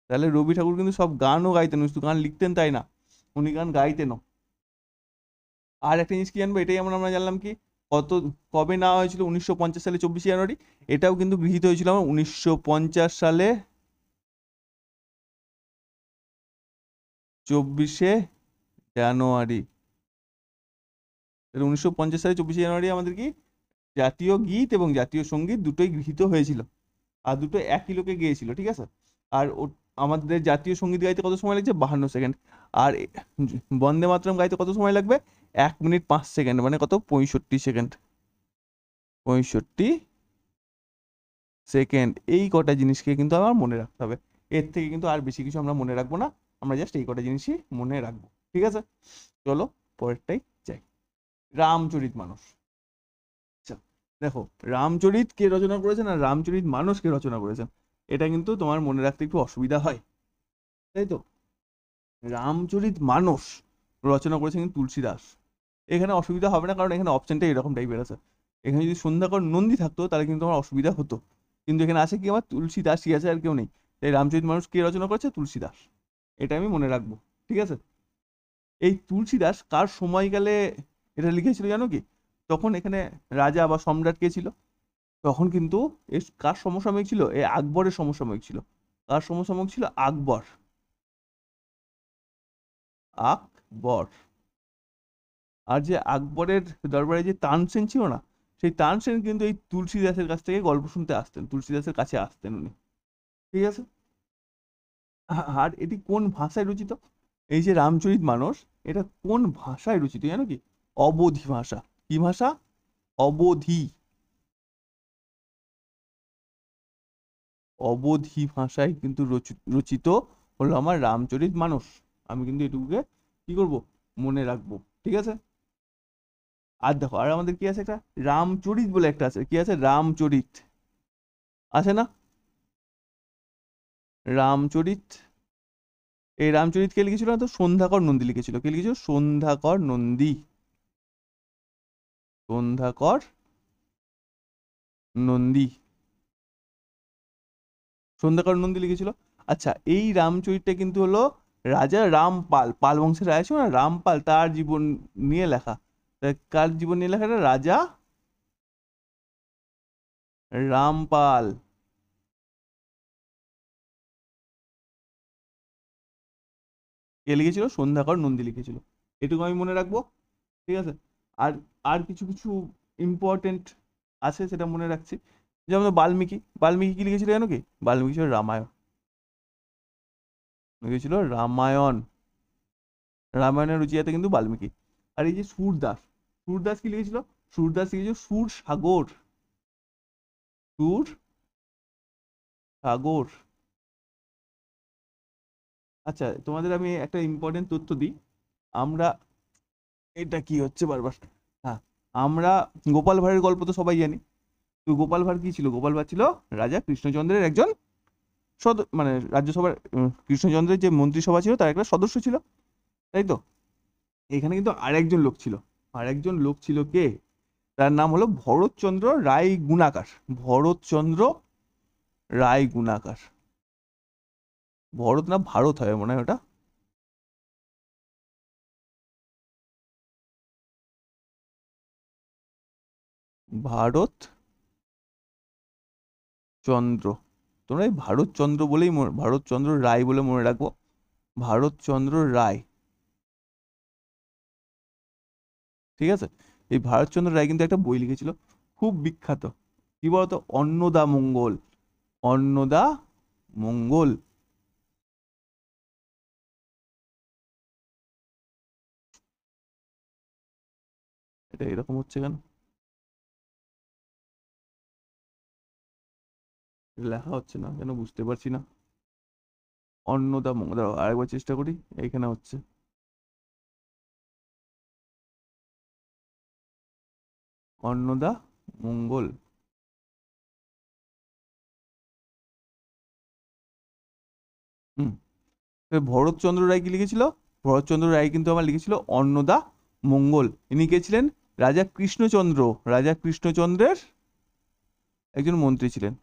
S1: তাহলে রবি ঠাকুর কিন্তু সব গানও গাইতেন, শুধু গান লিখতেন তাই না, উনি গান গাইতেনও। আর একটা জিনিস কি জানবো, এটাই আমরা আমরা জানলাম কি, কত কবে নেওয়া হয়েছিল, 1950 সালে 24শে জানুয়ারি। এটাও কিন্তু গৃহীত হয়েছিল আমার 1950 সালে 24শে জানুয়ারি। 1950 সালে 24শে জানুয়ারি আমাদের কি জাতীয় গীত এবং জাতীয় সঙ্গীত দুটোই গৃহীত হয়েছিল, আর দুটো একই লোকে গেয়েছিল, ঠিক আছে। আর আমাদের জাতীয় সঙ্গীত গাইতে কত সময় লাগছে, 52 সেকেন্ড। আর বন্দে মাতরম গাইতে কত সময় লাগবে, 1 মিনিট 5 সেকেন্ড, মানে কত, 65 সেকেন্ড, 65 সেকেন্ড। এই কটা জিনিসকে কিন্তু আমার মনে রাখতে হবে, এর থেকে কিন্তু আর বেশি কিছু আমরা মনে রাখবো না, আমরা জাস্ট এই কটা জিনিসই মনে রাখবো, ঠিক আছে। চলো পরেরটাই যাই, রামচরিত মানস। আচ্ছা দেখো, রামচরিত কে রচনা করেছেন আর রামচরিত মানস কে রচনা করেছেন, এটা কিন্তু তোমার মনে রাখতে একটু অসুবিধা হয়, তাই তো। রামচরিত মানস রচনা করেছেন কিন্তু তুলসী দাস। এখানে অসুবিধা হবে না, কারণ এখানে অপশনটা এরকম টাইপের আছে। এখানে যদি সন্ধ্যাকর নন্দী থাকতো তাহলে কিন্তু আমার অসুবিধা হতো, কিন্তু এখানে আছে কি, আমার তুলসী দাসই আছে, আর কেউ নেই। তাই রামচরিত মানস কে রচনা করেছে, তুলসী দাস, এটা আমি মনে রাখবো, ঠিক আছে। এই তুলসী দাস কার সময়কালে এটা লিখেছিল জানো কি, তখন এখানে রাজা বা সম্রাট কে ছিল, তখন কিন্তু কার সমসাময়িক ছিল, এ আকবরের সমসাময়িক ছিল। কার সমসাময়িক ছিল, আকবর, আকবর। আর যে আকবরের দরবারে যে তানসেন ছিল না, সেই তানসেন কিন্তু এই তুলসীদাসের কাছ থেকে গল্প শুনতে আসতেন, তুলসীদাসের কাছে আসতেন উনি, ঠিক আছে। আর এটি কোন ভাষায় রচিত, এই যে রামচরিত মানস, এটা কোন ভাষায় রচিত জানো কি, অবধি ভাষা। কি ভাষা, অবধি, অবধি ভাষায় কিন্তু রচিত হলো আমার রামচরিত মানস। আমি কিন্তু এটুকুকে কি করব, মনে রাখবো, ঠিক আছে। আর দেখো, আর আমাদের কি আছে, একটা রামচরিত বলে একটা আছে, কি আছে, রামচরিত আছে না, রামচরিত। এই রামচরিত কে লিখেছিল না, তো সন্ধ্যাকর নন্দী লিখেছিল, কে লিখেছিল, সন্ধ্যাকর নন্দী, সন্ধ্যাকর নন্দী, সন্ধ্যাকর নন্দী লিখেছিল। আচ্ছা এই রামচরিতটা কিন্তু হলো রাজা রামপাল, পাল বংশের রাজা ছিল না রামপাল, তার জীবন নিয়ে লেখা। তা কার জীবন নিয়ে লেখা, এটা রাজা রামপাল, কে লিখেছিল, সন্ধ্যাকর নন্দী লিখেছিল। এটুকু আমি মনে রাখবো, ঠিক আছে। আর আর কিছু কিছু ইম্পর্টেন্ট আছে সেটা মনে রাখছি, যেমন বাল্মীকি, বাল্মীকি কি লিখেছিল জানো কি, বাল্মীকি ছিল রামায়ণ, লিখেছিল রামায়ণ, রামায়ণের রচয়িতা কিন্তু বাল্মীকি। আর এই যে সুরদাস, সুরদাস কি লিখেছিল, সুরদাস লিখেছিল সুর সাগর, সুর সাগর। আচ্ছা তোমাদের আমি একটা ইম্পর্টেন্ট তথ্য দিই, আমরা, এটা কি হচ্ছে বারবার, হ্যাঁ, আমরা গোপাল ভাঁড়ের গল্প তো সবাই জানি। তো গোপাল ভাঁড় কি ছিল, গোপাল ভাঁড় ছিল রাজা কৃষ্ণচন্দ্রের একজন মানে রাজ্যসভার, কৃষ্ণচন্দ্রের যে মন্ত্রিসভা ছিল তার একটা সদস্য ছিল, তাই তো। এখানে কিন্তু আরেকজন লোক ছিল, আরেকজন লোক ছিল কে, তার নাম হলো ভরতচন্দ্র রায় গুণাকার, ভরতচন্দ্র রায় গুণাকার। ভরত না ভারত হয় মনে হয় ওটা, ভারত চন্দ্র। তোমরা এই ভারতচন্দ্র বলেই ভারতচন্দ্র রায় বলে মনে রাখবো, ভারতচন্দ্র রায়। ঠিক আছে। এই ভারতচন্দ্র রায় কিন্তু একটা বই লিখেছিল, খুব বিখ্যাত, কি বলতো, অন্নদা মঙ্গল। অন্নদা মঙ্গল। এটা এরকম হচ্ছে কেন, লেখা হচ্ছে না কেন বুঝতে পারছি না। অন্নদা মঙ্গল, দাঁড়াও আরেকবার চেষ্টা করি। এইখানে হচ্ছে অন্নদা মঙ্গল। হুম। ভরতচন্দ্র রায় কি লিখেছিল? ভরতচন্দ্র রায় কিন্তু আমার লিখেছিল অন্নদা মঙ্গল। ইনি কে ছিলেন? রাজা কৃষ্ণচন্দ্র, রাজা কৃষ্ণচন্দ্রের একজন মন্ত্রী ছিলেন।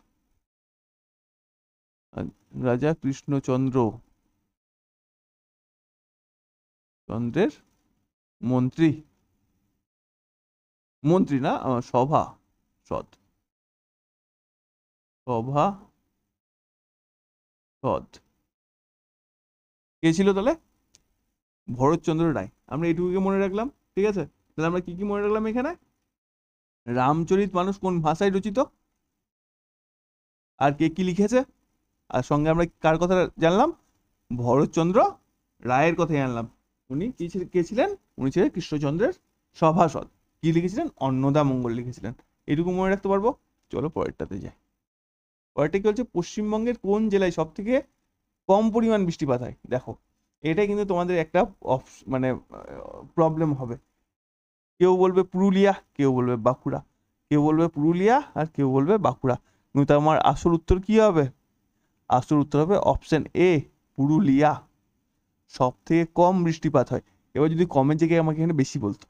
S1: আহ, রাজা কৃষ্ণচন্দ্র চন্দ্রের মন্ত্রী, মন্ত্রী না, সভা সদ, সভা সদ কে ছিল তাহলে? ভরতচন্দ্র রায়। আমরা এইটুকুকে মনে রাখলাম, ঠিক আছে। তাহলে আমরা কি কি মনে রাখলাম এখানে? রামচরিত মানুষ কোন ভাষায় রচিত, আর কে কি লিখেছে, আর সঙ্গে আমরা কার কথা জানলাম? ভরতচন্দ্র রায়ের কথা জানলাম। উনি কি কে ছিলেন? উনি ছিলেন কৃষ্ণচন্দ্রের সভাসদ। কি লিখেছিলেন? অন্নদা মঙ্গল লিখেছিলেন। এটুকু মনে রাখতে পারবো। চলো পরেরটাতে যাই। পরেরটা কি হচ্ছে, পশ্চিমবঙ্গের কোন জেলায় সব থেকে কম পরিমাণ বৃষ্টিপাত হয়? দেখো, এটা কিন্তু তোমাদের একটা মানে প্রবলেম হবে। কেউ বলবে পুরুলিয়া, কেউ বলবে বাঁকুড়া, কেউ বলবে পুরুলিয়া আর কেউ বলবে বাঁকুড়া। কিন্তু আমার আসল উত্তর কি হবে? আসল উত্তর হবে অপশন এ, পুরুলিয়া। সব থেকে কম বৃষ্টিপাত হয়। এবার যদি কমের জায়গায় আমাকে এখানে বেশি বলতো,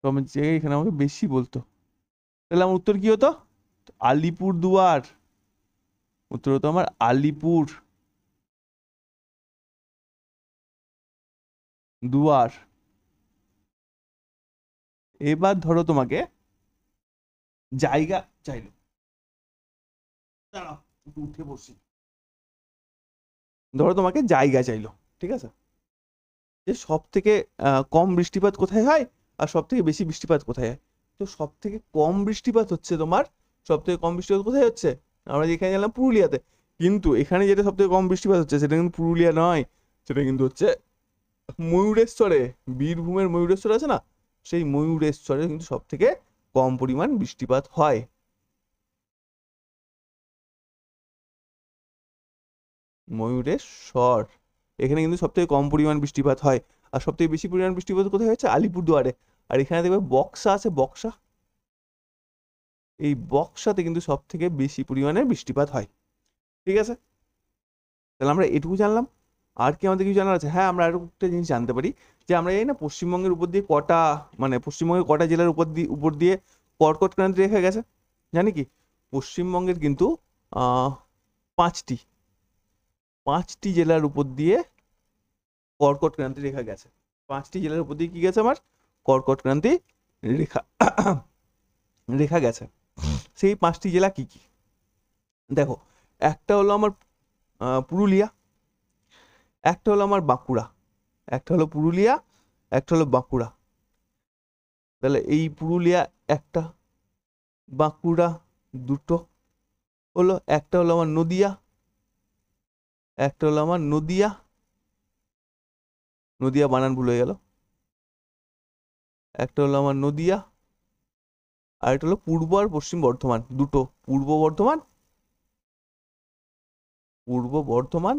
S1: কমের জায়গায় এখানে আমাকে বেশি বলতো, তাহলে আমার উত্তর কি হতো? আলিপুর দুয়ার। উত্তর হতো আমার আলিপুর দুয়ার। এবার ধরো তোমাকে জায়গা চাইলো, দাঁড়াও একটু উঠে বসি। ধরো তোমাকে জায়গা চাইলো, ঠিক আছে, যে সব থেকে কম বৃষ্টিপাত কোথায় হয় আর সব থেকে বেশি বৃষ্টিপাত কোথায় হয়। তো সব থেকে কম বৃষ্টিপাত হচ্ছে তোমার, সব থেকে কম বৃষ্টিপাত কোথায় হচ্ছে? আমরা যেখানে গেলাম পুরুলিয়াতে। কিন্তু এখানে যেটা সব থেকে কম বৃষ্টিপাত হচ্ছে সেটা কিন্তু পুরুলিয়া নয়, সেটা কিন্তু হচ্ছে ময়ূরেশ্বরে। বীরভূমের ময়ূরেশ্বর আছে না, সেই ময়ূরেশ্বরে কিন্তু সব থেকে কম পরিমাণ বৃষ্টিপাত হয়। ময়ূরেশ্বর, এখানে কিন্তু সব থেকে কম পরিমাণ বৃষ্টিপাত হয়। আর সব থেকে বেশি পরিমাণ বৃষ্টিপাত কোথায় হচ্ছে? আলিপুরদুয়ারে। আর এখানে দেখবে বক্সা আছে, বক্সা, এই বক্সাতে কিন্তু সব থেকে বেশি পরিমাণে বৃষ্টিপাত হয়। ঠিক আছে, তাহলে আমরা এটুকু জানলাম। আর কি আমাদের কিছু জানার আছে? হ্যাঁ, আমরা আরো একটা জিনিস জানতে পারি, যে আমরা জানি না পশ্চিমবঙ্গের উপর দিয়ে কটা, মানে পশ্চিমবঙ্গের কটা জেলার উপর দিয়ে কর্কট ক্রান্তি রেখা গেছে, জানি কি? পশ্চিমবঙ্গের কিন্তু আহ পাঁচটি, পাঁচটি জেলার উপর দিয়ে কর্কট ক্রান্তি রেখা গেছে। পাঁচটি জেলার উপর দিয়ে কি গেছে আমার? কর্কট ক্রান্তি রেখা রেখা গেছে। সেই পাঁচটি জেলা কি কি? দেখো, একটা হলো আমার পুরুলিয়া, একটা হলো আমার বাঁকুড়া, একটা হলো পুরুলিয়া, একটা হলো বাঁকুড়া। তাহলে এই পুরুলিয়া একটা, বাঁকুড়া দুটো হলো, একটা হলো আমার নদিয়া, একটা হলো আমার নদিয়া, নদিয়া বানান ভুল হয়ে গেল, একটা হলো আমার নদিয়া, আর একটা হলো পূর্ব আর পশ্চিম বর্ধমান দুটো। পূর্ব বর্ধমান, পূর্ব বর্ধমান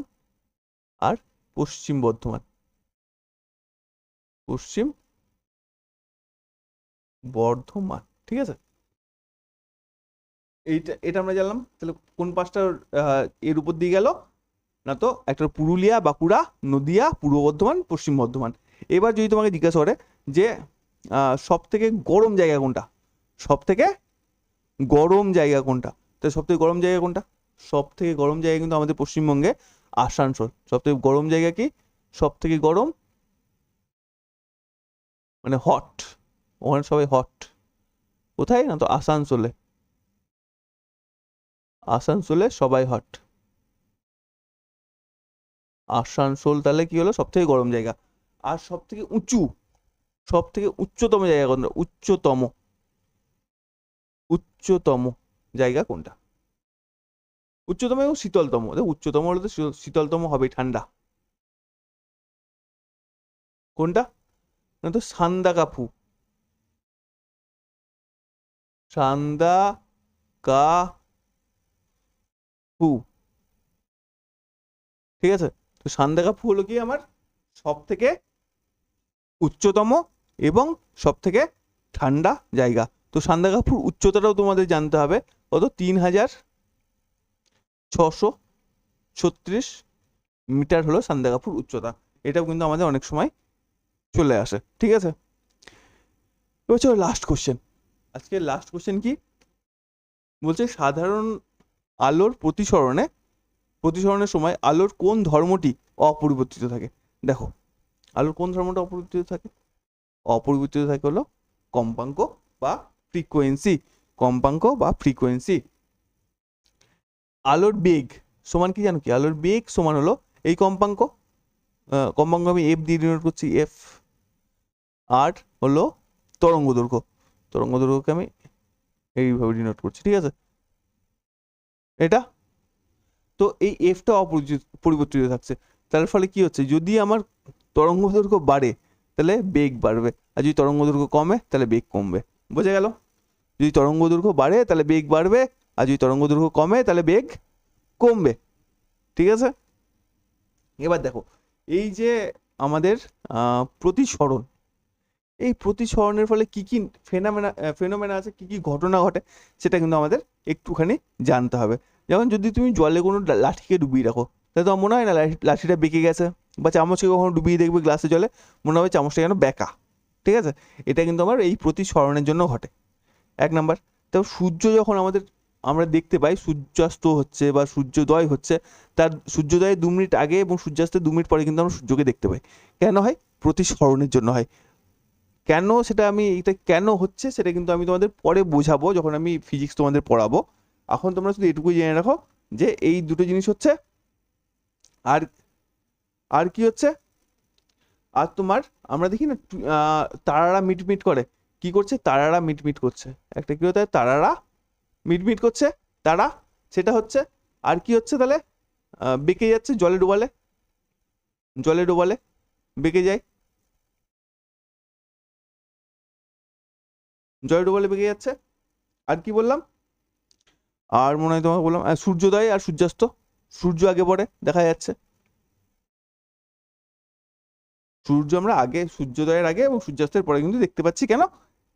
S1: আর পশ্চিম বর্ধমান, পশ্চিম বর্ধমান। ঠিক আছে, এইটা এটা আমরা জানলাম। তাহলে কোন পাঁচটা এর উপর দিয়ে গেল? না তো একটা পুরুলিয়া, বাঁকুড়া, নদিয়া, পূর্ব বর্ধমান, পশ্চিম বর্ধমান। এবার যদি তোমাকে জিজ্ঞাসা করে যে সব থেকে গরম জায়গা কোনটা, সব থেকে গরম জায়গা কোনটা, তো সব থেকে গরম জায়গা কোনটা? সব থেকে গরম জায়গা কিন্তু আমাদের পশ্চিমবঙ্গে আসানসোল। সব থেকে গরম জায়গা কি? সব থেকে গরম মানে হট, ওখানে সবাই হট। কোথায়? না তো আসানসোলে, আসানসোলে সবাই হট। আসানসোল তাহলে কি হলো? সব থেকে গরম জায়গা। আর সব থেকে উঁচু, সব থেকে উচ্চতম জায়গা কোনটা? উচ্চতম জায়গা কোনটা? উচ্চতম এবং শীতলতম। দেখো উচ্চতম হলে তো শীতলতম হবে, ঠান্ডা। কোনটা? না তো সান্দাকাফু। সান্দাকাফু, ঠিক আছে। তো সান্দাকাফু হলো কি আমার সব থেকে উচ্চতম এবং সব থেকে ঠান্ডা জায়গা। তো সান্দাকাফুর উচ্চতাটাও তোমাদের জানতে হবে, কত? 3636 মিটার হলো সান্দাকাফুর উচ্চতা। এটাও কিন্তু আমাদের অনেক সময় চলে আসে, ঠিক আছে। এবার চলো লাস্ট কোশ্চেন। আজকে লাস্ট কোশ্চেন কি বলছে? সাধারণ আলোর প্রতিসরণের সময় আলোর কোন ধর্মটি অপরিবর্তিত থাকে? দেখো, আলোর কোন ধর্মটা অপরিবর্তিত থাকে? অপরিবর্তিত থাকে হলো কম্পাঙ্ক বা ফ্রিকোয়েন্সি। কম্পাঙ্ক বা ফ্রিকোয়েন্সি। আলোর বেগ সমান কি জানো? কি আলোর বেগ সমান হলো এই কম্পাঙ্ক। কম্পাঙ্ক আমি এফ দিয়ে ডিনোট করছি, এফ। আর হলো তরঙ্গ দৈর্ঘ্য। তরঙ্গ দৈর্ঘ্যকে আমি এইভাবে ডিনোট করছি, ঠিক আছে। এটা তো এই এফটা অপরিবর্তিত থাকছে। তার ফলে কি হচ্ছে? যদি আমার তরঙ্গ দৈর্ঘ্য বাড়ে তাহলে বেগ বাড়বে, আর যদি তরঙ্গ দৈর্ঘ্য কমে তাহলে বেগ কমবে। বোঝা গেল? যদি তরঙ্গ দৈর্ঘ্য বাড়ে তাহলে বেগ বাড়বে, আর যদি তরঙ্গ দৈর্ঘ্য কমে তাহলে বেগ কমবে, ঠিক আছে। এবার দেখো, এই যে আমাদের প্রতিসরণ, এই প্রতিসরণের ফলে কি কি ফেনোমেনা আছে, কি কি ঘটনা ঘটে, সেটা কিন্তু আমাদের একটুখানি জানতে হবে। যেমন যদি তুমি জলে কোনো লাঠিকে ডুবিয়ে রাখো, তাহলে তোমার মনে হয় না লাঠিটা বেঁকে গেছে? বা চামচকে কখনো ডুবিয়ে দেখবে গ্লাসে জলে, মনে হবে চামচটা যেন বেঁকা, ঠিক আছে। এটা কিন্তু আমার এই প্রতিসরণের জন্য ঘটে, এক নাম্বার। তো সূর্য যখন আমরা দেখতে পাই সূর্যাস্ত হচ্ছে বা সূর্যোদয় হচ্ছে, তার সূর্যোদয়ের 2 মিনিট আগে এবং সূর্যাস্তের 2 মিনিট পরে কিন্তু আমরা সূর্যকে দেখতে পাই। কেন হয়? প্রতিসরণের জন্য হয়। কেন সেটা এটা কেন হচ্ছে সেটা কিন্তু আমি তোমাদের পরে বোঝাবো, যখন আমি ফিজিক্স তোমাদের পড়াবো। এখন তোমরা শুধু এটুকুই জেনে রাখো যে এই দুটো জিনিস হচ্ছে। আর আর কি হচ্ছে? আর তোমার আমরা দেখি না তারারা মিটমিট করে। কি করছে? তারারা মিটমিট করছে। একটা কি হতে হয়? তারারা মিটমিট করছে, তারা, সেটা হচ্ছে। আর কি হচ্ছে তাহলে? বেঁকে যাচ্ছে জলে ডোবালে বেঁকে যায়, জলে ডোবালে বেঁকে যাচ্ছে। আর কি বললাম? আর মনে হয় তোমাকে বললাম সূর্যোদয় আর সূর্যাস্ত। সূর্য আগে পরে দেখা যাচ্ছে, সূর্য আমরা আগে, সূর্যোদয়ের আগে এবং সূর্যাস্তের পরে কিন্তু দেখতে পাচ্ছি। কেন?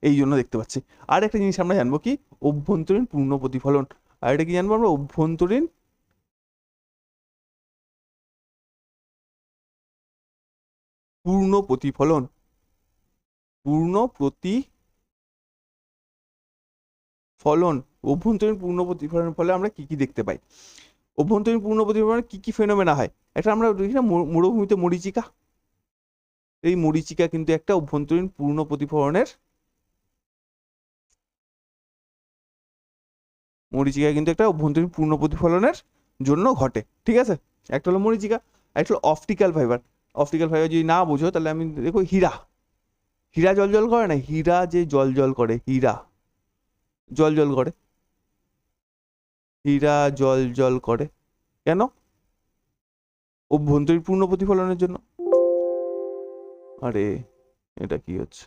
S1: এই জন্য দেখতে পাচ্ছি। আর একটা জিনিস আমরা জানবো কি? অভ্যন্তরীণ পূর্ণ প্রতিফলন। আর এটা কি জানবো আমরা? অভ্যন্তরীণ পূর্ণ প্রতিফলন। পূর্ণ প্রতিফলন, অভ্যন্তরীণ পূর্ণ প্রতিফলনের ফলে আমরা কি কি দেখতে পাই? অভ্যন্তরীণ পূর্ণ প্রতিফলনে কি কি ফেনোমেনা হয়? একটা আমরা দেখি না মরুভূমিতে মরীচিকা, এই মরীচিকা কিন্তু একটা অভ্যন্তরীণ পূর্ণ প্রতিফলনের, মরীচিকা কিন্তু একটা অভ্যন্তরীণ পূর্ণ প্রতিফলনের জন্য ঘটে, ঠিক আছে। একটা হলো মরীচিকা, একটা হলো অপটিক্যাল ফাইবার। অপটিক্যাল ফাইবার যদি না বুঝো তাহলে আমি দেখো হীরা, হীরা জল জল করে না? হীরা যে জল জল করে, হীরা জল জল করে, হীরা জল জল করে কেন? অভ্যন্তরীণ পূর্ণ প্রতিফলনের জন্য। আরে এটা কি হচ্ছে?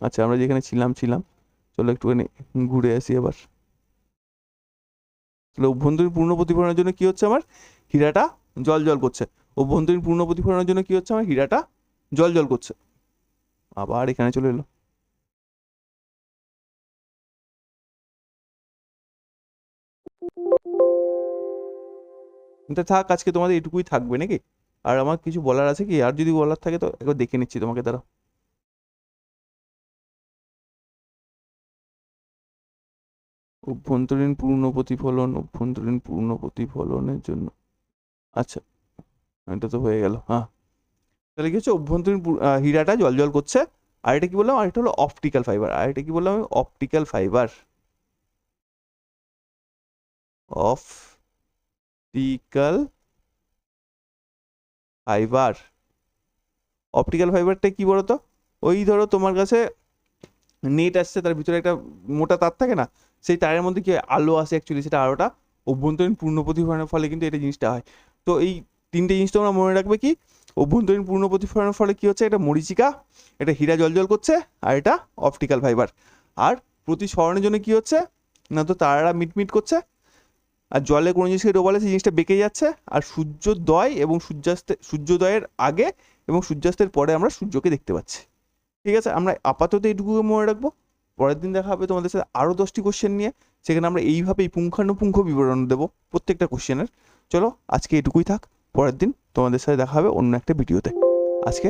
S1: আচ্ছা, আমরা যেখানে ছিলাম, চলো একটুখানি ঘুরে আসি আবার। তাহলে অভ্যন্তরীণ পূর্ণ প্রতিফলনের জন্য কি হচ্ছে? আমার হীরাটা জল জল করছে। অভ্যন্তরীণ পূর্ণ প্রতিফলনের জন্য কি হচ্ছে? আমার হীরাটা জল জল করছে। আবার এখানে চলে এলো। এটা থাক, আজকে তোমাদের এটুকুই থাকবে নাকি? আর আমার কিছু বলার আছে কি? আর যদি বলার থাকে তো একবার দেখে নিচ্ছি তোমাকে, দ্বারা। অভ্যন্তরীণ পূর্ণ প্রতিফলনের জন্য, আচ্ছা এটা তো হয়ে গেল, হ্যাঁ। তাহলে কি হচ্ছে? হীরাটা জল জল করছে। আর এটা কি বললাম? আর এটা হলো অপটিক্যাল ফাইবার। আর এটা কি বললাম আমি? Optical fibre. Optical fibre. Optical ফাইবারটা কি বলতো, ওই ধরো তোমার কাছে নেট আসছে, তার ভিতরে একটা মোটা তার থাকে না, সেই তারের মধ্যে কি আলো আসে, অ্যাকচুয়ালি সেটা আলোটা অভ্যন্তরীণ পূর্ণ প্রতিফলনের ফলে কিন্তু এটা জিনিসটা হয়। তো এই তিনটে জিনিস তোমরা মনে রাখবে, কি অভ্যন্তরীণ পূর্ণ প্রতিফলনের ফলে কি হচ্ছে, এটা মরীচিকা, এটা হীরা জ্বলজ্বল করছে, আর এটা অপটিক্যাল ফাইবার। আর প্রতিসরণের জন্য কি হচ্ছে না, তো তারারা মিটমিট করছে, আর জলে কোনো জিনিসকে ডোবালে সেই জিনিসটা বেঁকে যাচ্ছে, আর সূর্যোদয় এবং সূর্যোদয়ের আগে এবং সূর্যাস্তের পরে আমরা সূর্যকে দেখতে পাচ্ছি। ঠিক আছে, আমরা আপাতত এইটুকু মনে রাখবো। পরের দিন দেখা হবে তোমাদের সাথে আরও 10টি কোশ্চেন নিয়ে, সেখানে আমরা এইভাবেই পুঙ্খানুপুঙ্খ বিবরণ দেবো প্রত্যেকটা কোশ্চেনের। চলো আজকে এটুকুই থাক, পরের দিন তোমাদের সাথে দেখা হবে অন্য একটা ভিডিওতে। আজকে